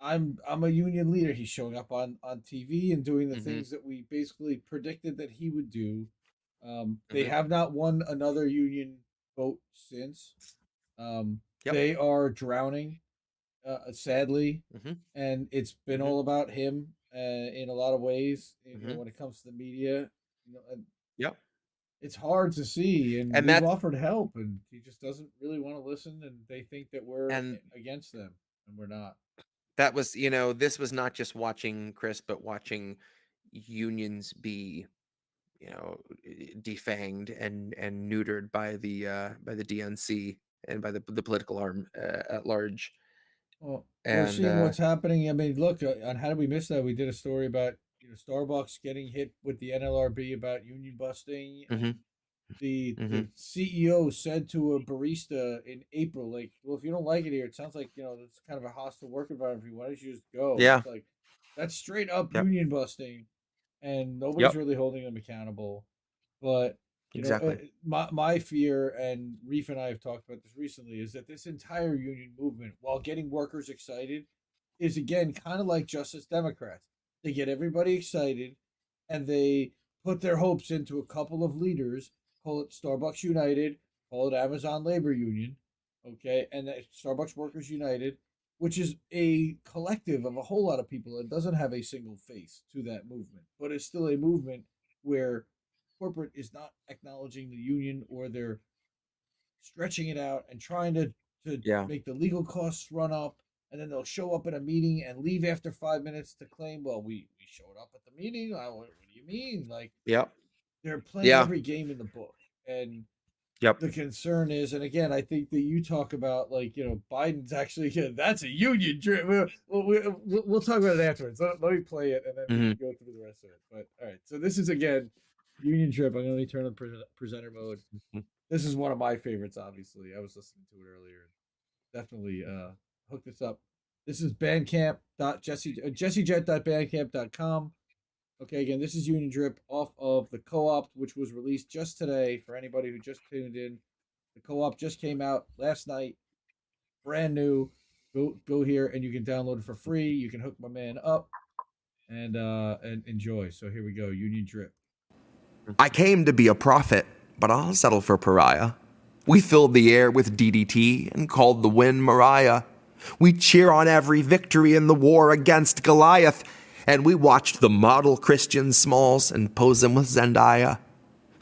I'm a union leader. He's showing up on TV and doing the hmm things that we basically predicted that he would do. They hmm have not won another union vote since. Yep. They are drowning, sadly, hmm and it's been hmm all about him in a lot of ways. hmm When it comes to the media, and Yep. it's hard to see. And And we've that offered help, and he just doesn't really want to listen. And they think that we're and against them, and we're not. that was, this was not just watching Chris, but watching unions be, defanged and neutered by the DNC and by the political arm at large. Well, we're And seeing what's happening. I mean, look, on How Did We Miss That? We did a story about Starbucks getting hit with the NLRB about union busting, hmm and the hmm CEO said to a barista in April, like, well, if you don't like it here, it sounds like it's kind of a hostile work environment for you. Why don't you just go? Yeah. It's like that's straight up Yep. union busting, and nobody's Yep. really holding them accountable. But Exactly. my fear, and Reef and I have talked about this recently, is that this entire union movement, while getting workers excited, is again kind of like Justice Democrats. They get everybody excited, and they put their hopes into a couple of leaders. Call it Starbucks United, call it Amazon Labor Union, okay, and Starbucks Workers United, which is a collective of a whole lot of people. It doesn't have a single face to that movement, but it's still a movement where corporate is not acknowledging the union, or they're stretching it out and trying to Yeah. make the legal costs run up. and then they'll show up at a meeting and leave after 5 minutes to claim, well, we showed up at the meeting. What do you mean? Like, Yep. they're playing Yeah. every game in the book. And Yep. the concern is, and again, I think that you talk about, like, Biden's actually, that's a union drip. We'll talk about it afterwards. Let me play it, and then we can go through the rest of it. But all right, so this is, again, union drip. I'm going to turn on presenter mode. This is one of my favorites, obviously. I was listening to it earlier. Definitely hook this up. This is jessejett.bandcamp.com. Okay, again, this is Union Drip off of the Co-op, which was released just today. For anybody who just tuned in, the Co-op just came out last night, brand new. Go here and you can download it for free. You can hook my man up and enjoy. So here we go, Union Drip. I came to be a prophet, but I'll settle for pariah. We filled the air with DDT and called the wind Mariah. We cheer on every victory in the war against Goliath, and we watched the model Christian Smalls and pose them with Zendaya.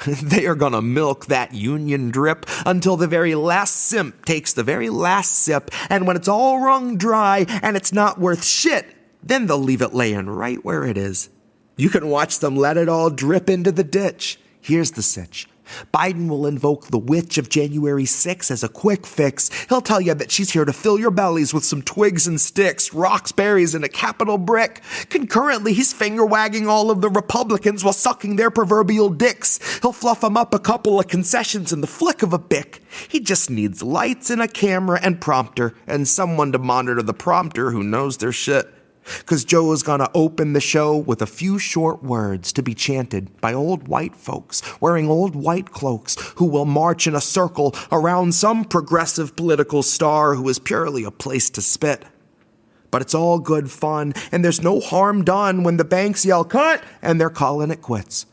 They are gonna milk that union drip until the very last simp takes the very last sip, and when it's all wrung dry and it's not worth shit, then they'll leave it laying right where it is. You can watch them let it all drip into the ditch. Here's the sitch. Biden will invoke the witch of January 6 as a quick fix. He'll tell you that she's here to fill your bellies with some twigs and sticks, rocks, berries, and a capital brick. Concurrently, he's finger-wagging all of the Republicans while sucking their proverbial dicks. He'll fluff them up a couple of concessions in the flick of a bick. He just needs lights and a camera and prompter, and someone to monitor the prompter who knows their shit. 'Cause Joe is gonna open the show with a few short words to be chanted by old white folks wearing old white cloaks who will march in a circle around some progressive political star who is purely a place to spit. But it's all good fun, and there's no harm done when the banks yell cut and they're calling it quits.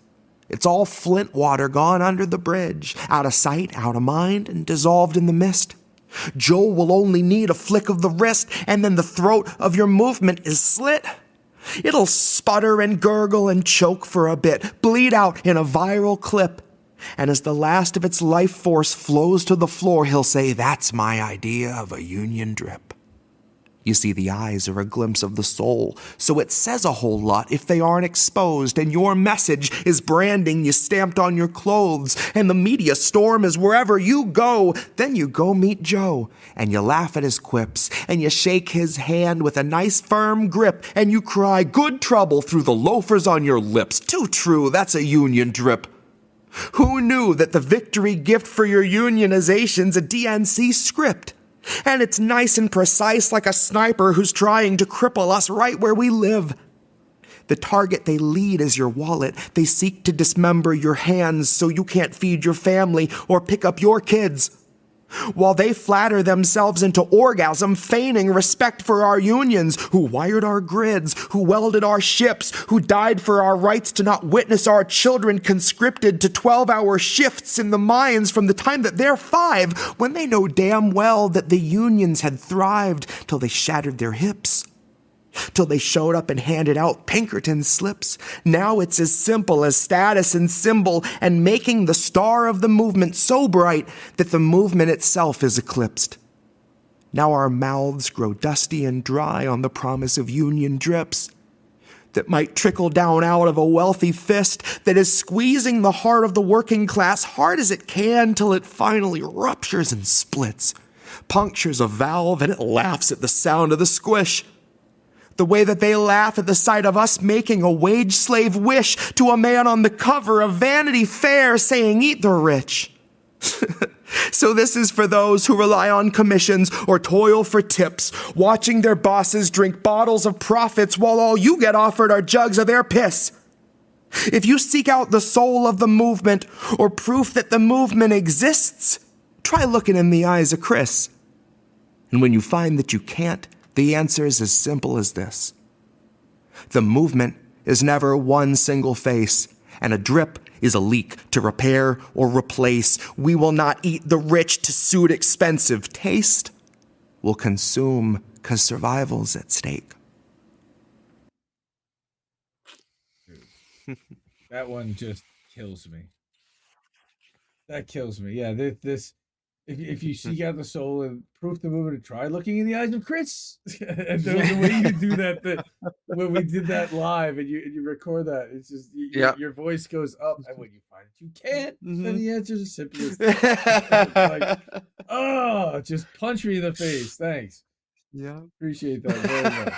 It's all Flint water gone under the bridge, out of sight, out of mind, and dissolved in the mist. Joe will only need a flick of the wrist, and then the throat of your movement is slit. It'll sputter and gurgle and choke for a bit, bleed out in a viral clip. And as the last of its life force flows to the floor, he'll say, "That's my idea of a union drip." You see, the eyes are a glimpse of the soul, so it says a whole lot if they aren't exposed, and your message is branding you stamped on your clothes, and the media storm is wherever you go. Then you go meet Joe, and you laugh at his quips, and you shake his hand with a nice firm grip, and you cry, "Good trouble," through the loafers on your lips. Too true, that's a union drip. Who knew that the victory gift for your unionization's a DNC script? And it's nice and precise like a sniper who's trying to cripple us right where we live. The target they lead is your wallet. They seek to dismember your hands so you can't feed your family or pick up your kids. While they flatter themselves into orgasm, feigning respect for our unions, who wired our grids, who welded our ships, who died for our rights to not witness our children conscripted to 12-hour shifts in the mines from the time that they're 5, when they know damn well that the unions had thrived till they shattered their hips. Till they showed up and handed out Pinkerton slips. Now it's as simple as status and symbol and making the star of the movement so bright that the movement itself is eclipsed. Now our mouths grow dusty and dry on the promise of union drips that might trickle down out of a wealthy fist that is squeezing the heart of the working class hard as it can till it finally ruptures and splits, punctures a valve, and it laughs at the sound of the squish. The way that they laugh at the sight of us making a wage slave wish to a man on the cover of Vanity Fair saying, "Eat the rich." So this is for those who rely on commissions or toil for tips, watching their bosses drink bottles of profits while all you get offered are jugs of their piss. If you seek out the soul of the movement or proof that the movement exists, try looking in the eyes of Chris. And when you find that you can't, the answer is as simple as this. The movement is never one single face, and a drip is a leak to repair or replace. We will not eat the rich to suit expensive taste. We'll consume because survival's at stake. Dude, that one just kills me. That kills me. Yeah, this if you seek out the soul and proof the movement, try looking in the eyes of Chris. And there was a way you could do that when we did that live and you record that, it's just your voice goes up, and when you find that you can't, then the answer is simply like, oh, just punch me in the face. Thanks. Yeah. Appreciate that very much.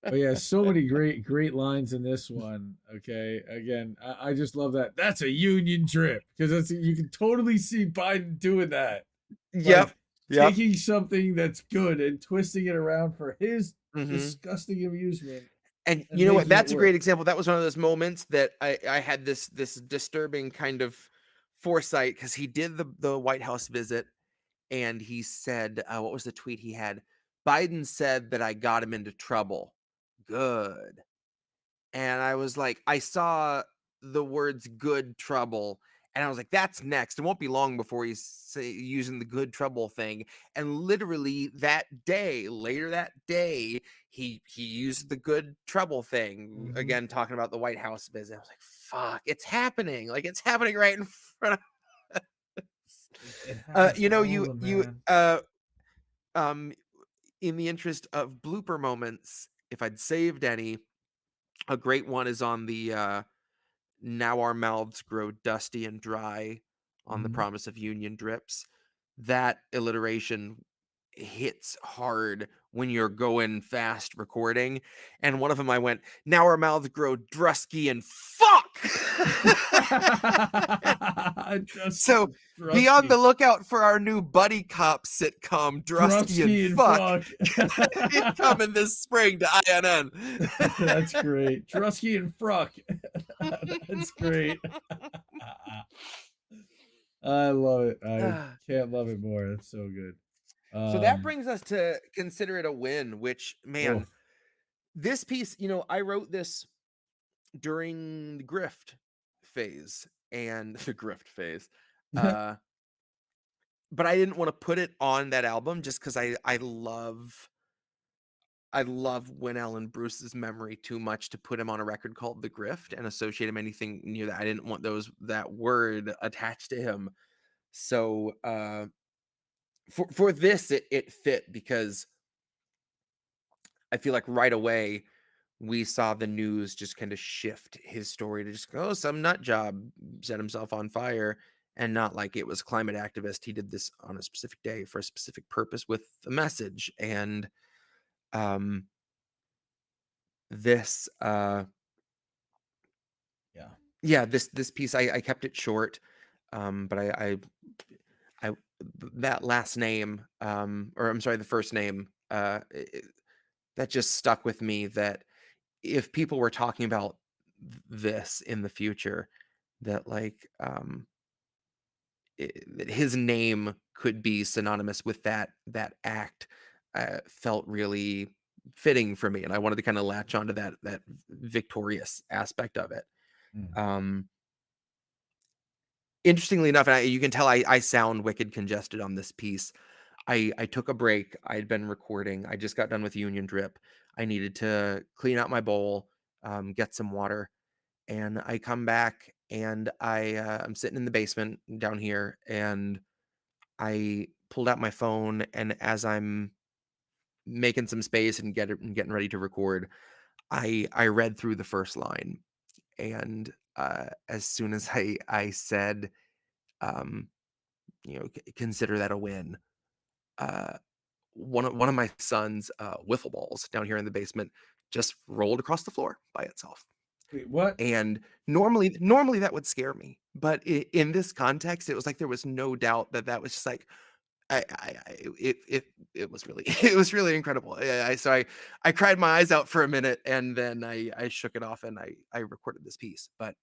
But yeah, so many great lines in this one. Okay, again, I just love that. That's a union trip, because you can totally see Biden doing that. Yep. Like, taking something that's good and twisting it around for his disgusting amusement. And you know what? That's a great example. That was one of those moments that I had this disturbing kind of foresight, because he did the White House visit, and he said, what was the tweet he had? Biden said that I got him into trouble. Good. And I was like, I saw the words good trouble, and I was like, that's next. It won't be long before he's using the good trouble thing. And literally later that day, he used the good trouble thing again, talking about the White House visit. I was like, fuck, it's happening. Like, it's happening right in front of in the interest of blooper moments, if I'd saved any, a great one is on the now our mouths grow dusty and dry on the promise of union drips. That alliteration hits hard when you're going fast recording. And one of them I went, now our mouths grow drusky and fuck. So be on the lookout for our new buddy cop sitcom, Drusky and Fuck. Coming this spring to INN. That's great. Drusky and Fruck. That's great. I love it. I can't love it more. That's so good. So that brings us to Consider It a Win, which, man, this piece, I wrote this during the grift phase but I didn't want to put it on that album just because I love Win Allen Bruce's memory too much to put him on a record called The Grift and associate him anything near that. I didn't want that word attached to him. So for this, it fit, because I feel like right away we saw the news just kind of shift his story to just go, some nut job set himself on fire, and not like it was climate activist. He did this on a specific day for a specific purpose with a message. And this this piece, I kept it short, but I that last name, or I'm sorry, the first name, that just stuck with me, that if people were talking about this in the future, that like that his name could be synonymous with that act, felt really fitting for me, and I wanted to kind of latch onto that victorious aspect of it. Interestingly enough, and you can tell I sound wicked congested on this piece. I took a break. I'd been recording. I just got done with Union Drip. I needed to clean out my bowl, get some water, and I come back, and I'm sitting in the basement down here, and I pulled out my phone, and as I'm making some space and getting ready to record, I read through the first line, and as soon as I said, consider that a win, one of my son's wiffle balls down here in the basement just rolled across the floor by itself. Wait, what? And normally that would scare me, but in this context, it was like there was no doubt that was just like, it was really incredible. So I cried my eyes out for a minute, and then I shook it off, and I recorded this piece. But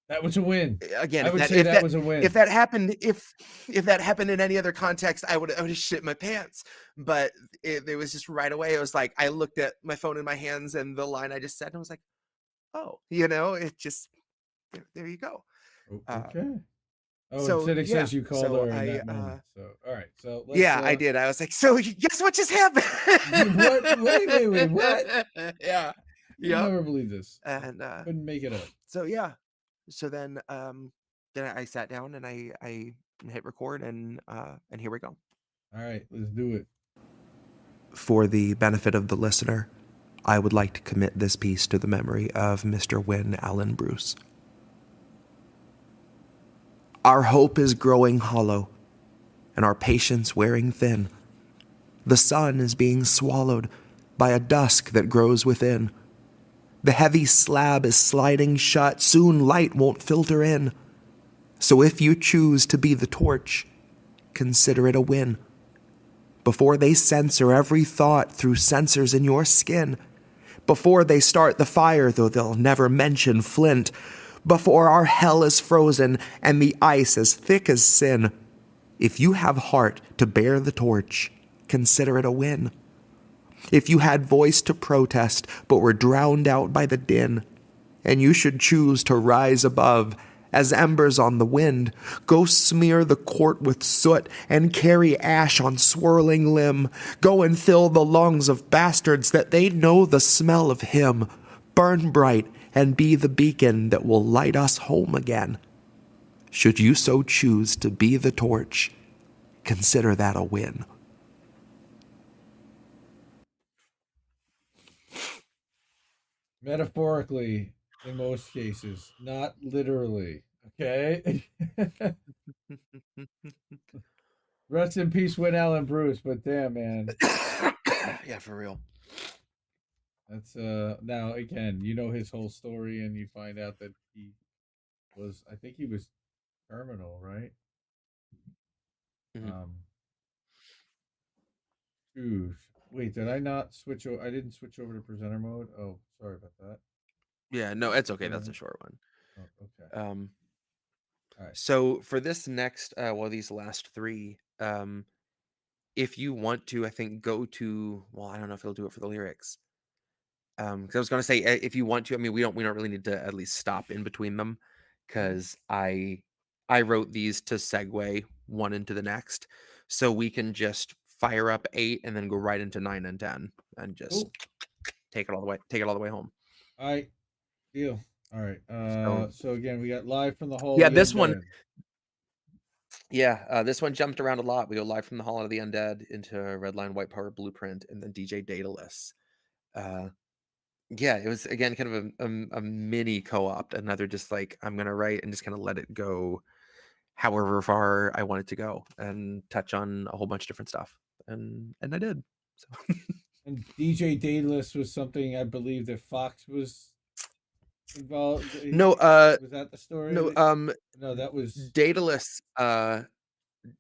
that was a win. Again, I would say that was a win. If that happened in any other context, I would have shit my pants. But it was just right away. It was like I looked at my phone in my hands and the line I just said, and I was like, oh, it just, there you go. Okay. So it says you called her in that moment. So all right. So let's, I did. I was like, so guess what just happened? What? Wait, what? Yeah. I'll never believe this. And couldn't make it up. So yeah. So then I sat down and I hit record, and here we go. All right, let's do it. For the benefit of the listener, I would like to commit this piece to the memory of Mr. Wynn Allen Bruce. Our hope is growing hollow, and our patience wearing thin. The sun is being swallowed by a dusk that grows within. The heavy slab is sliding shut, soon light won't filter in. So if you choose to be the torch, consider it a win. Before they censor every thought through sensors in your skin, before they start the fire, though they'll never mention flint, before our hell is frozen and the ice as thick as sin, if you have heart to bear the torch, consider it a win. If you had voice to protest but were drowned out by the din, and you should choose to rise above as embers on the wind, go smear the court with soot and carry ash on swirling limb. Go and fill the lungs of bastards that they know the smell of him. Burn bright and be the beacon that will light us home again. Should you so choose to be the torch, consider that a win. Metaphorically, in most cases, not literally. Okay. Rest in peace, Wynn Allen Bruce. But damn, man, Yeah, for real. that's now again, you know his whole story, and you find out that he was, I think he was terminal, right? Mhm. Ooh, wait, did I not switch? I didn't switch over to presenter mode. Oh, sorry about that. Yeah, no, it's okay. That's a short one. Oh, okay. All right. So for this next, these last three, if you want to, I think go to. Well, I don't know if it'll do it for the lyrics. Because I was going to say, if you want to, I mean, we don't really need to at least stop in between them, because I wrote these to segue one into the next, so we can just fire up 8 and then go right into 9 and 10 and just Cool. take it all the way home. All right. Deal. All right. So- So again, we got live from the Hall. Yeah, of the this one- Undead. Yeah, this one jumped around a lot. We go live from the Hall of the Undead into Redline, White Power, Blueprint, and then DJ Daedalus. Yeah, it was again kind of a mini co-op, another just like I'm gonna write and just kind of let it go however far I want it to go and touch on a whole bunch of different stuff, and I did. So And DJ Daedalus was something I believe that Fox was involved. no, Was that the story? no, No, that was Daedalus.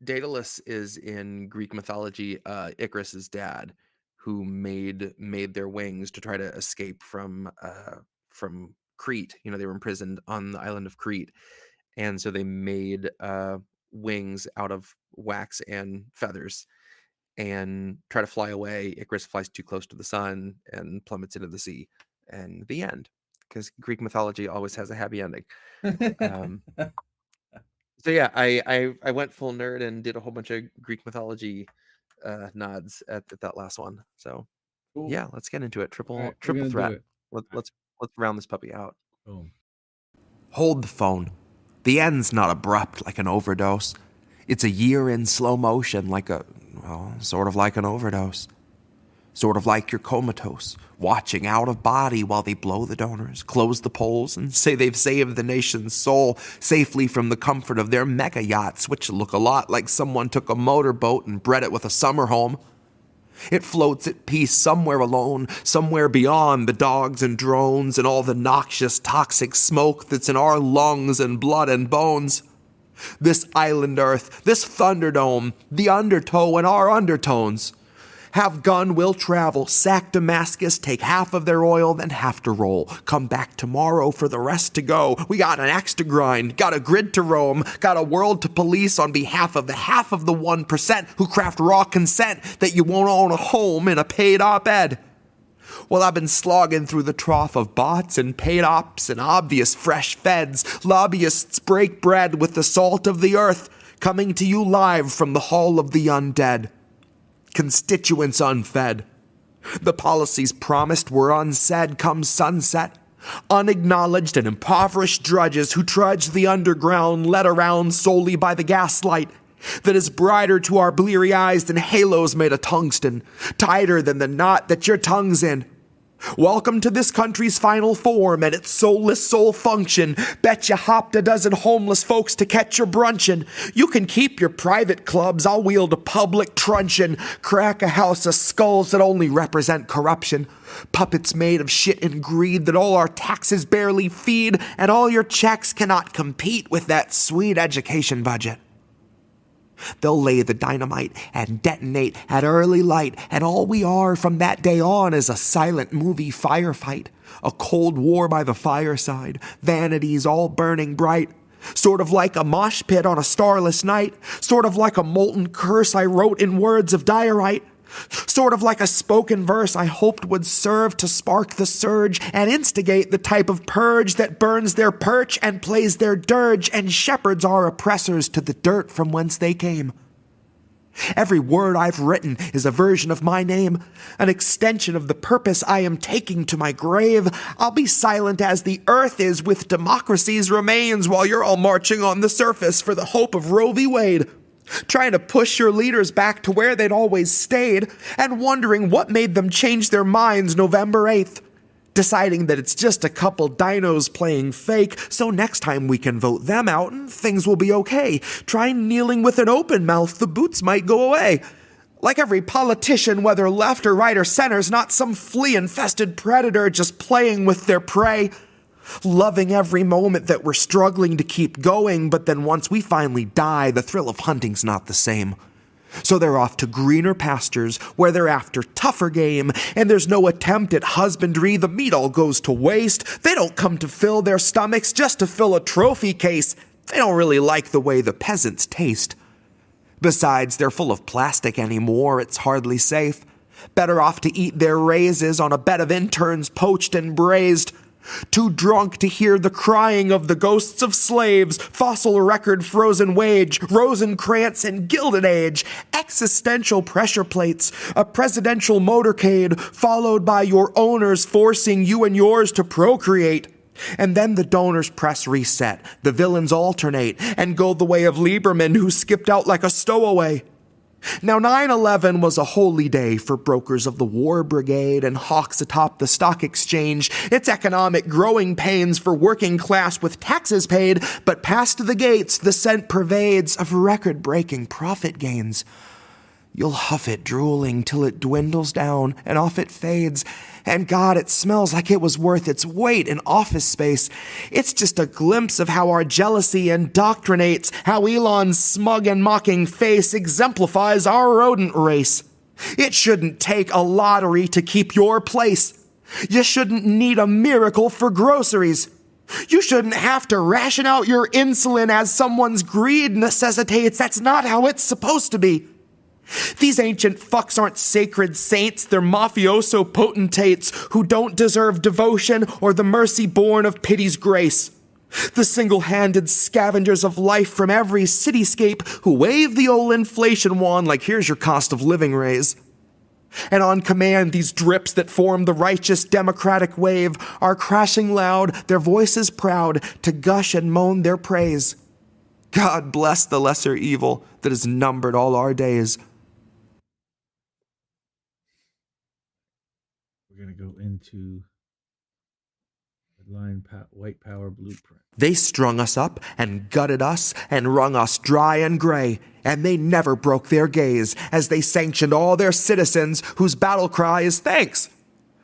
Daedalus is in Greek mythology Icarus's dad, who made their wings to try to escape from Crete. You know, they were imprisoned on the island of Crete, and so they made wings out of wax and feathers and try to fly away. Icarus flies too close to the sun and plummets into the sea, and the end, because Greek mythology always has a happy ending. So yeah, I went full nerd and did a whole bunch of Greek mythology nods at that last one. So cool. yeah, let's get into it. Triple All right, we're triple gonna do threat. it. Let's round this puppy out. Boom. Hold the phone. The end's not abrupt like an overdose. It's a year in slow motion sort of like an overdose. Sort of like you're comatose, watching out of body while they blow the donors, close the polls, and say they've saved the nation's soul safely from the comfort of their mega yachts, which look a lot like someone took a motorboat and bred it with a summer home. It floats at peace somewhere alone, somewhere beyond the dogs and drones and all the noxious, toxic smoke that's in our lungs and blood and bones. This island earth, this thunderdome, the undertow and our undertones. Have gun, will travel, sack Damascus, take half of their oil, then have to roll. Come back tomorrow for the rest to go. We got an axe to grind, got a grid to roam, got a world to police on behalf of the half of the 1% who craft raw consent that you won't own a home in a paid op-ed. Well, I've been slogging through the trough of bots and paid ops and obvious fresh feds. Lobbyists break bread with the salt of the earth, coming to you live from the Hall of the Undead. Constituents unfed. The policies promised were unsaid come sunset. Unacknowledged and impoverished drudges who trudge the underground, led around solely by the gaslight that is brighter to our bleary eyes than halos made of tungsten, tighter than the knot that your tongue's in. Welcome to this country's final form and its soulless soul function. Bet you hopped a dozen homeless folks to catch your brunchin'. You can keep your private clubs, I'll wield a public truncheon. Crack a house of skulls that only represent corruption. Puppets made of shit and greed that all our taxes barely feed, and all your checks cannot compete with that sweet education budget. They'll lay the dynamite and detonate at early light, and all we are from that day on is a silent movie firefight, a cold war by the fireside, vanities all burning bright, sort of like a mosh pit on a starless night, sort of like a molten curse I wrote in words of diorite, sort of like a spoken verse I hoped would serve to spark the surge and instigate the type of purge that burns their perch and plays their dirge and shepherds our oppressors to the dirt from whence they came. Every word I've written is a version of my name, an extension of the purpose I am taking to my grave. I'll be silent as the earth is with democracy's remains while you're all marching on the surface for the hope of Roe v. Wade. Trying to push your leaders back to where they'd always stayed, and wondering what made them change their minds November 8th. Deciding that it's just a couple dinos playing fake, so next time we can vote them out and things will be okay. Try kneeling with an open mouth, the boots might go away. Like every politician, whether left or right or center's not some flea-infested predator just playing with their prey. Loving every moment that we're struggling to keep going, but then once we finally die, the thrill of hunting's not the same. So they're off to greener pastures, where they're after tougher game, and there's no attempt at husbandry, the meat all goes to waste. They don't come to fill their stomachs just to fill a trophy case. They don't really like the way the peasants taste. Besides, they're full of plastic anymore, it's hardly safe. Better off to eat their raises on a bed of interns poached and braised. Too drunk to hear the crying of the ghosts of slaves, fossil record frozen wage, Rosencrantz and Gilded Age, existential pressure plates, a presidential motorcade, followed by your owners forcing you and yours to procreate. And then the donors press reset, the villains alternate, and go the way of Lieberman, who skipped out like a stowaway. Now 9/11 was a holy day for brokers of the war brigade and hawks atop the stock exchange. It's economic growing pains for working class with taxes paid, but past the gates the scent pervades of record-breaking profit gains. You'll huff it drooling till it dwindles down and off it fades. And God, it smells like it was worth its weight in office space. It's just a glimpse of how our jealousy indoctrinates, how Elon's smug and mocking face exemplifies our rodent race. It shouldn't take a lottery to keep your place. You shouldn't need a miracle for groceries. You shouldn't have to ration out your insulin as someone's greed necessitates. That's not how it's supposed to be. These ancient fucks aren't sacred saints, they're mafioso potentates who don't deserve devotion or the mercy born of pity's grace. The single-handed scavengers of life from every cityscape who wave the old inflation wand like here's your cost of living raise. And on command, these drips that form the righteous democratic wave are crashing loud, their voices proud, to gush and moan their praise. God bless the lesser evil that has numbered all our days. We're going to go into Redline White Power Blueprint. They strung us up and gutted us and wrung us dry and gray, and they never broke their gaze as they sanctioned all their citizens whose battle cry is thanks.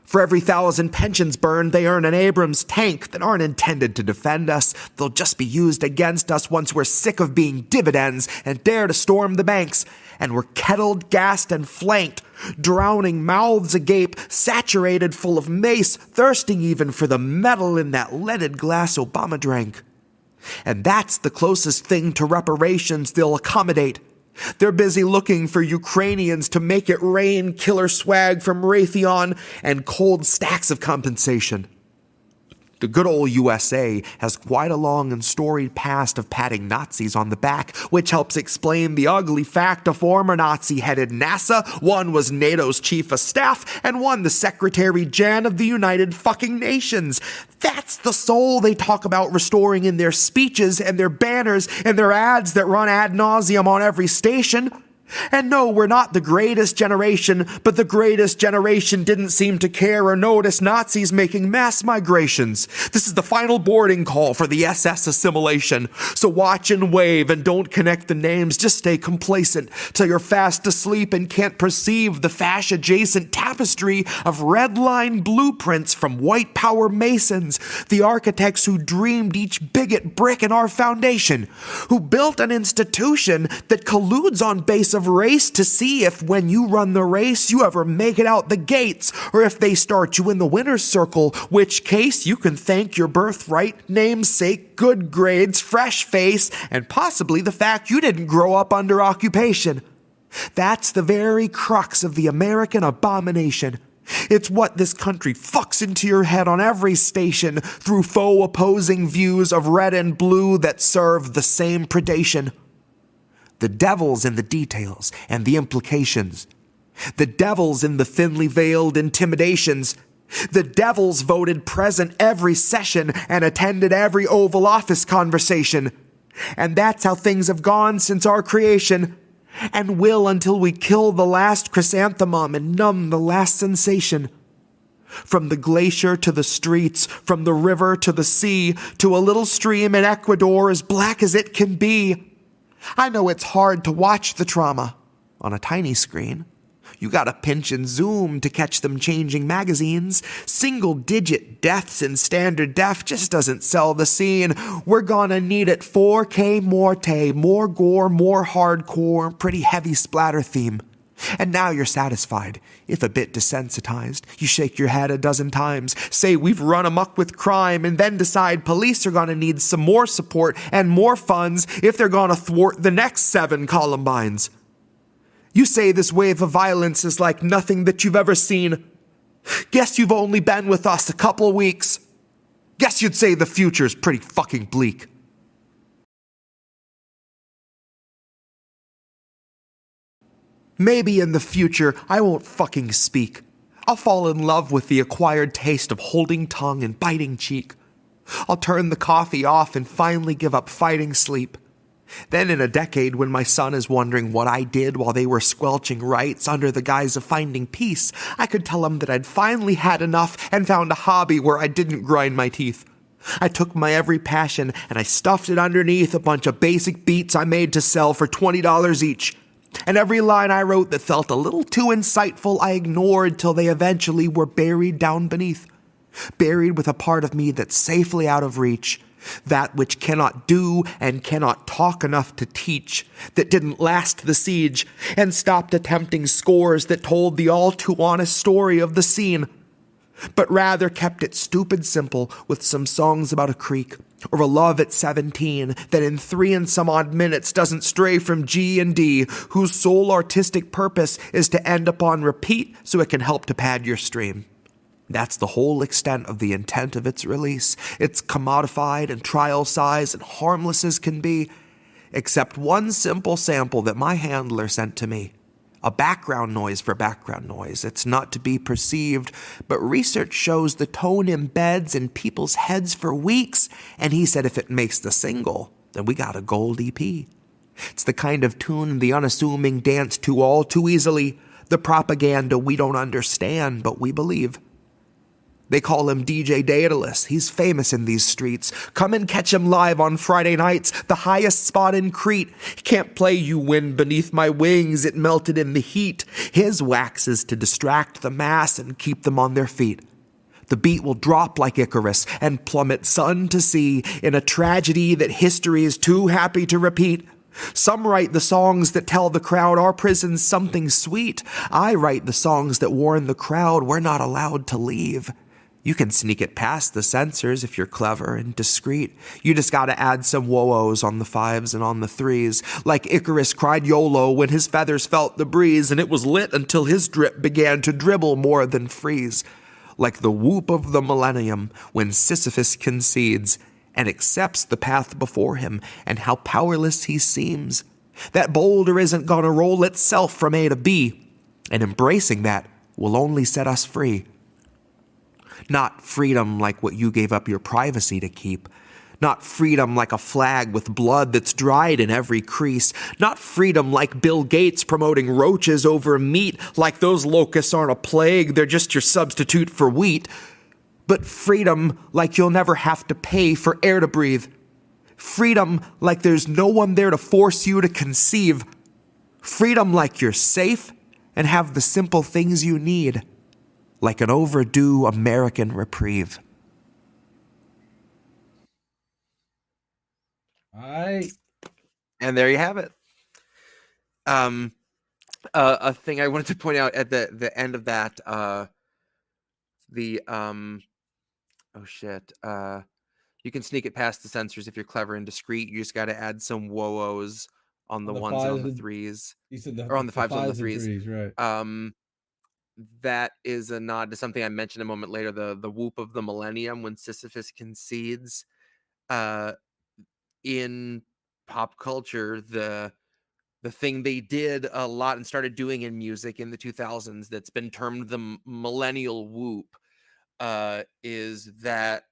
For every 1,000 pensions burned, they earn an Abrams tank that aren't intended to defend us. They'll just be used against us once we're sick of being dividends and dare to storm the banks. And we're kettled, gassed, and flanked, drowning mouths agape, saturated full of mace, thirsting even for the metal in that leaded glass Obama drank. And that's the closest thing to reparations they'll accommodate. They're busy looking for Ukrainians to make it rain killer swag from Raytheon and cold stacks of compensation. The good old USA has quite a long and storied past of patting Nazis on the back, which helps explain the ugly fact a former Nazi headed NASA, one was NATO's chief of staff, and one the Secretary Jan of the United fucking Nations. That's the soul they talk about restoring in their speeches and their banners and their ads that run ad nauseum on every station. And no, we're not the greatest generation, but the greatest generation didn't seem to care or notice Nazis making mass migrations. This is the final boarding call for the SS assimilation. So watch and wave and don't connect the names, just stay complacent till you're fast asleep and can't perceive the fash-adjacent tapestry of Redline blueprints from white power masons, the architects who dreamed each bigot brick in our foundation, who built an institution that colludes on base of race to see if when you run the race you ever make it out the gates, or if they start you in the winner's circle, which case you can thank your birthright, namesake, good grades, fresh face, and possibly the fact you didn't grow up under occupation. That's the very crux of the American abomination. It's what this country fucks into your head on every station through faux opposing views of red and blue that serve the same predation. The devil's in the details and the implications. The devil's in the thinly veiled intimidations. The devil's voted present every session and attended every Oval Office conversation. And that's how things have gone since our creation, and will until we kill the last chrysanthemum and numb the last sensation. From the glacier to the streets, from the river to the sea, to a little stream in Ecuador as black as it can be. I know it's hard to watch the trauma on a tiny screen. You gotta pinch and zoom to catch them changing magazines. Single-digit deaths in standard def just doesn't sell the scene. We're gonna need it 4K Morte, more gore, more hardcore, pretty heavy splatter theme. And now you're satisfied, if a bit desensitized. You shake your head a dozen times, say we've run amok with crime, and then decide police are gonna need some more support and more funds if they're gonna thwart the next 7 Columbines. You say this wave of violence is like nothing that you've ever seen. Guess you've only been with us a couple weeks. Guess you'd say the future's pretty fucking bleak. Maybe in the future, I won't fucking speak. I'll fall in love with the acquired taste of holding tongue and biting cheek. I'll turn the coffee off and finally give up fighting sleep. Then in a decade, when my son is wondering what I did while they were squelching rights under the guise of finding peace, I could tell him that I'd finally had enough and found a hobby where I didn't grind my teeth. I took my every passion and I stuffed it underneath a bunch of basic beats I made to sell for $20 each. And every line I wrote that felt a little too insightful I ignored till they eventually were buried down beneath. Buried with a part of me that's safely out of reach. That which cannot do and cannot talk enough to teach. That didn't last the siege and stopped attempting scores that told the all too honest story of the scene. But rather kept it stupid simple with some songs about a creek. Or a love at 17 that in 3 and some odd minutes doesn't stray from G and D, whose sole artistic purpose is to end up on repeat so it can help to pad your stream. That's the whole extent of the intent of its release. It's commodified and trial size and harmless as can be, except one simple sample that my handler sent to me. A background noise for background noise. It's not to be perceived, but research shows the tone embeds in people's heads for weeks, and he said if it makes the single, then we got a gold EP. It's the kind of tune the unassuming dance to all too easily, the propaganda we don't understand, but we believe. They call him DJ Daedalus. He's famous in these streets. Come and catch him live on Friday nights, the highest spot in Crete. Can't play You Wind Beneath My Wings, it melted in the heat. His wax is to distract the mass and keep them on their feet. The beat will drop like Icarus and plummet sun to sea in a tragedy that history is too happy to repeat. Some write the songs that tell the crowd our prison's something sweet. I write the songs that warn the crowd we're not allowed to leave. You can sneak it past the censors if you're clever and discreet. You just gotta add some whoa-ohs on the 5s and on the 3s. Like Icarus cried YOLO when his feathers felt the breeze, and it was lit until his drip began to dribble more than freeze. like the whoop of the millennium when Sisyphus concedes and accepts the path before him and how powerless he seems. That boulder isn't gonna roll itself from A to B, and embracing that will only set us free. Not freedom like what you gave up your privacy to keep. Not freedom like a flag with blood that's dried in every crease. Not freedom like Bill Gates promoting roaches over meat, like those locusts aren't a plague, they're just your substitute for wheat. But freedom like you'll never have to pay for air to breathe. Freedom like there's no one there to force you to conceive. Freedom like you're safe and have the simple things you need, like an overdue American reprieve. And there you have it. A thing I wanted to point out at the end of that, you can sneak it past the censors if you're clever and discreet. You just got to add some whoa-ohs on the ones and on the threes. You said or on the fives on the and threes. right? That is a nod to something I mentioned a moment later, the whoop of the millennium when Sisyphus concedes. In pop culture, the thing they did a lot and started doing in music in the 2000s that's been termed the millennial whoop is that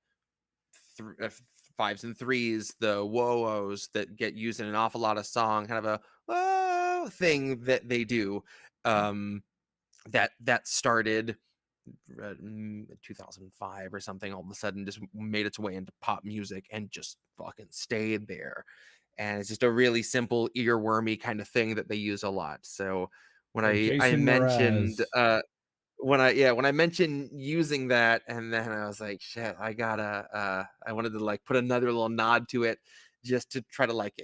fives and threes, the whoa-ohs that get used in an awful lot of song, kind of a whoa thing that they do. That started 2005 or something, all of a sudden just made its way into pop music and just fucking stayed there. And it's just a really simple earwormy kind of thing that they use a lot. So when I mentioned when I mentioned using that, and then I was like, shit, I gotta I wanted to like put another little nod to it just to try to like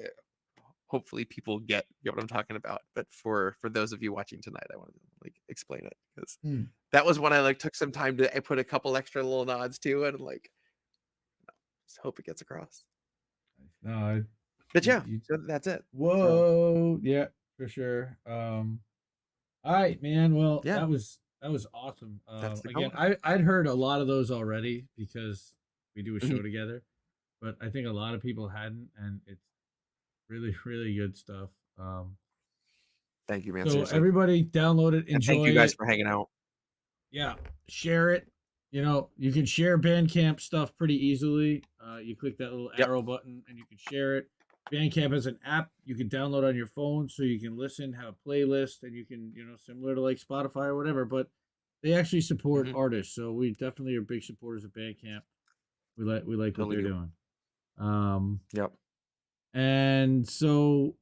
hopefully people get what I'm talking about. But for those of you watching tonight, I wanted to like explain it because that was when I like took some time to put a couple extra little nods to it and like just hope it gets across. No, but yeah, so that's it. Whoa, yeah, for sure. All right, man. Well, yeah, that was awesome. Again, call. I'd heard a lot of those already because we do a show together, but I think a lot of people hadn't, and it's really, really good stuff. Thank you, man. So seriously. Everybody download it, enjoy it. Thank you guys for hanging out. Yeah, share it. You know, you can share Bandcamp stuff pretty easily. You click that little arrow button and you can share it. Bandcamp has an app you can download on your phone so you can listen, have a playlist, and you can, similar to like Spotify or whatever, but they actually support artists. So we definitely are big supporters of Bandcamp. We like what they're doing. Yep. And so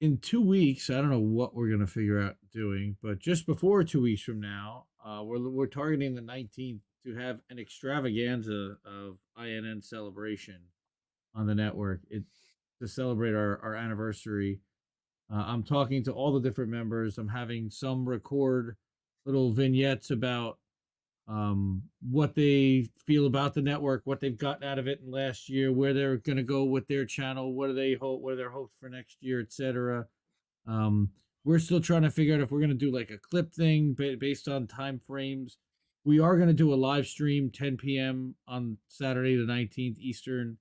in 2 weeks, I don't know what we're gonna figure out doing, but just before 2 weeks from now, we're targeting the 19th to have an extravaganza of INN celebration on the network. It's to celebrate our anniversary. I'm talking to all the different members. I'm having some record little vignettes about what they feel about the network, what they've gotten out of it in last year, where they're going to go with their channel, what are their hopes for next year, etc. We're still trying to figure out if we're going to do like a clip thing based on time frames. We are going to do a live stream 10 p.m. on Saturday the 19th Eastern,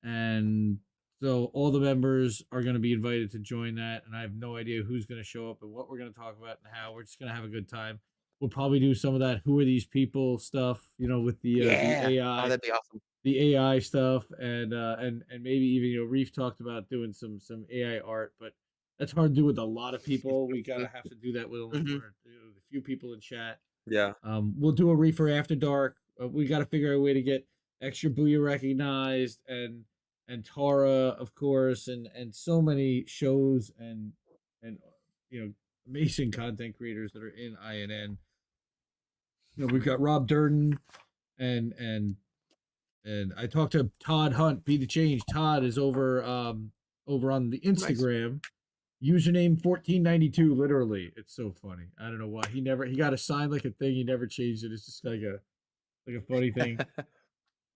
and so all the members are going to be invited to join that, and I have no idea who's going to show up and what we're going to talk about and how. We're just going to have a good time. We'll probably do some of that "Who are these people?" stuff, with the AI. Oh, that'd be awesome. The AI stuff, and maybe even Reef talked about doing some AI art, but that's hard to do with a lot of people. We gotta have to do that with a few people in chat. Yeah. We'll do a Reefer After Dark. We got to figure out a way to get Extra Booyah recognized and Tara, of course, and so many shows and amazing content creators that are in INN. We've got Rob Durden and I talked to Todd Hunt, Be the Change. Todd is over on the Instagram. Nice. Username 1492, literally. It's so funny. I don't know why. He got assigned like a thing. He never changed it. It's just like a funny thing.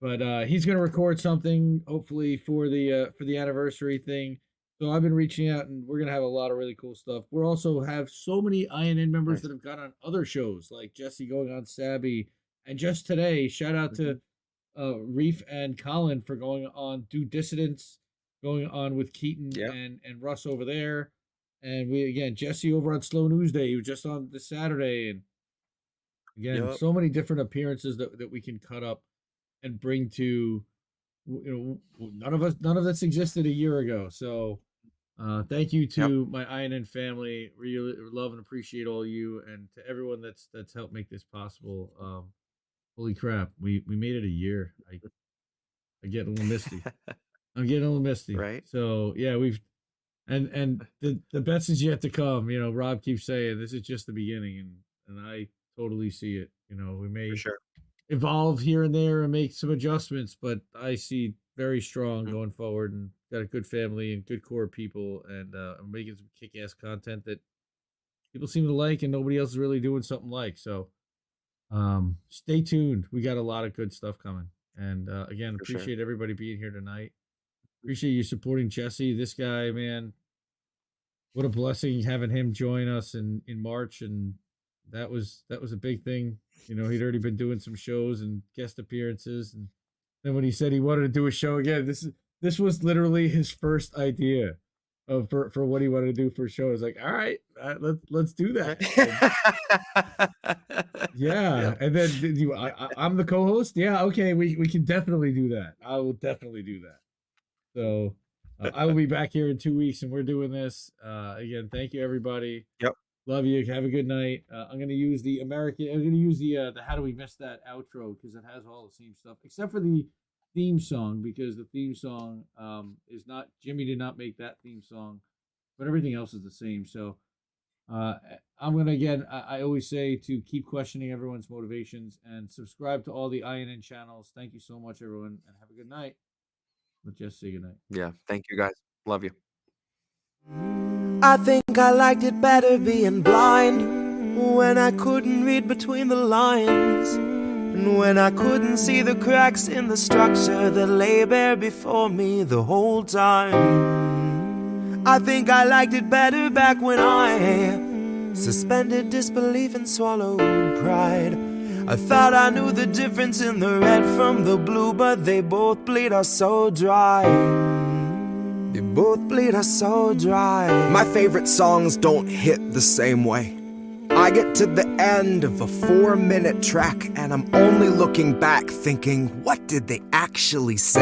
But he's gonna record something hopefully for the anniversary thing. So I've been reaching out, and we're gonna have a lot of really cool stuff. We'll also have so many INN members that have gone on other shows, like Jesse going on Sabby, And just today, shout out to Reef and Colin for going on Do Dissidents, going on with Keaton and Russ over there. And we again, Jesse over on Slow News Day. He was just on this Saturday. And again, so many different appearances that we can cut up and bring to, none of this existed a year ago. So thank you to my INN family. Really love and appreciate all you, and to everyone that's helped make this possible. Holy crap, we made it a year. I get a little misty. I'm getting a little misty. Right. So yeah, we've and the best is yet to come. Rob keeps saying this is just the beginning, and I totally see it. We may For sure. evolve here and there and make some adjustments, but I see very strong going forward, and got a good family and good core of people, and I'm making some kick-ass content that people seem to like, and nobody else is really doing something like. So stay tuned. We got a lot of good stuff coming, and again, appreciate everybody being here tonight. Appreciate you supporting Jesse. This guy, man, what a blessing having him join us in March, and that was a big thing. He'd already been doing some shows and guest appearances, and then when he said he wanted to do a show again, this was literally his first idea for what he wanted to do for a show. I was like, all right, let's do that. Yeah. And then I'm the co-host. Yeah, okay, we can definitely do that. I will definitely do that. So I will be back here in 2 weeks, and we're doing this again. Thank you, everybody. Yep. Love you. Have a good night. I'm gonna use the How Do We Miss That outro, because it has all the same stuff except for the theme song, because the theme song is not, Jimmy did not make that theme song, but everything else is the same. So I'm gonna, again, I always say to keep questioning everyone's motivations and subscribe to all the INN channels. Thank you so much, everyone, and have a good night. Let's just say good night. Yeah. Thank you, guys. Love you. I think I liked it better being blind, when I couldn't read between the lines, and when I couldn't see the cracks in the structure that lay bare before me the whole time. I think I liked it better back when I suspended disbelief and swallowed pride. I thought I knew the difference in the red from the blue, but they both bleed us so dry. They both bleed us so dry. My favorite songs don't hit the same way. I get to the end of a 4-minute track, and I'm only looking back thinking, what did they actually say?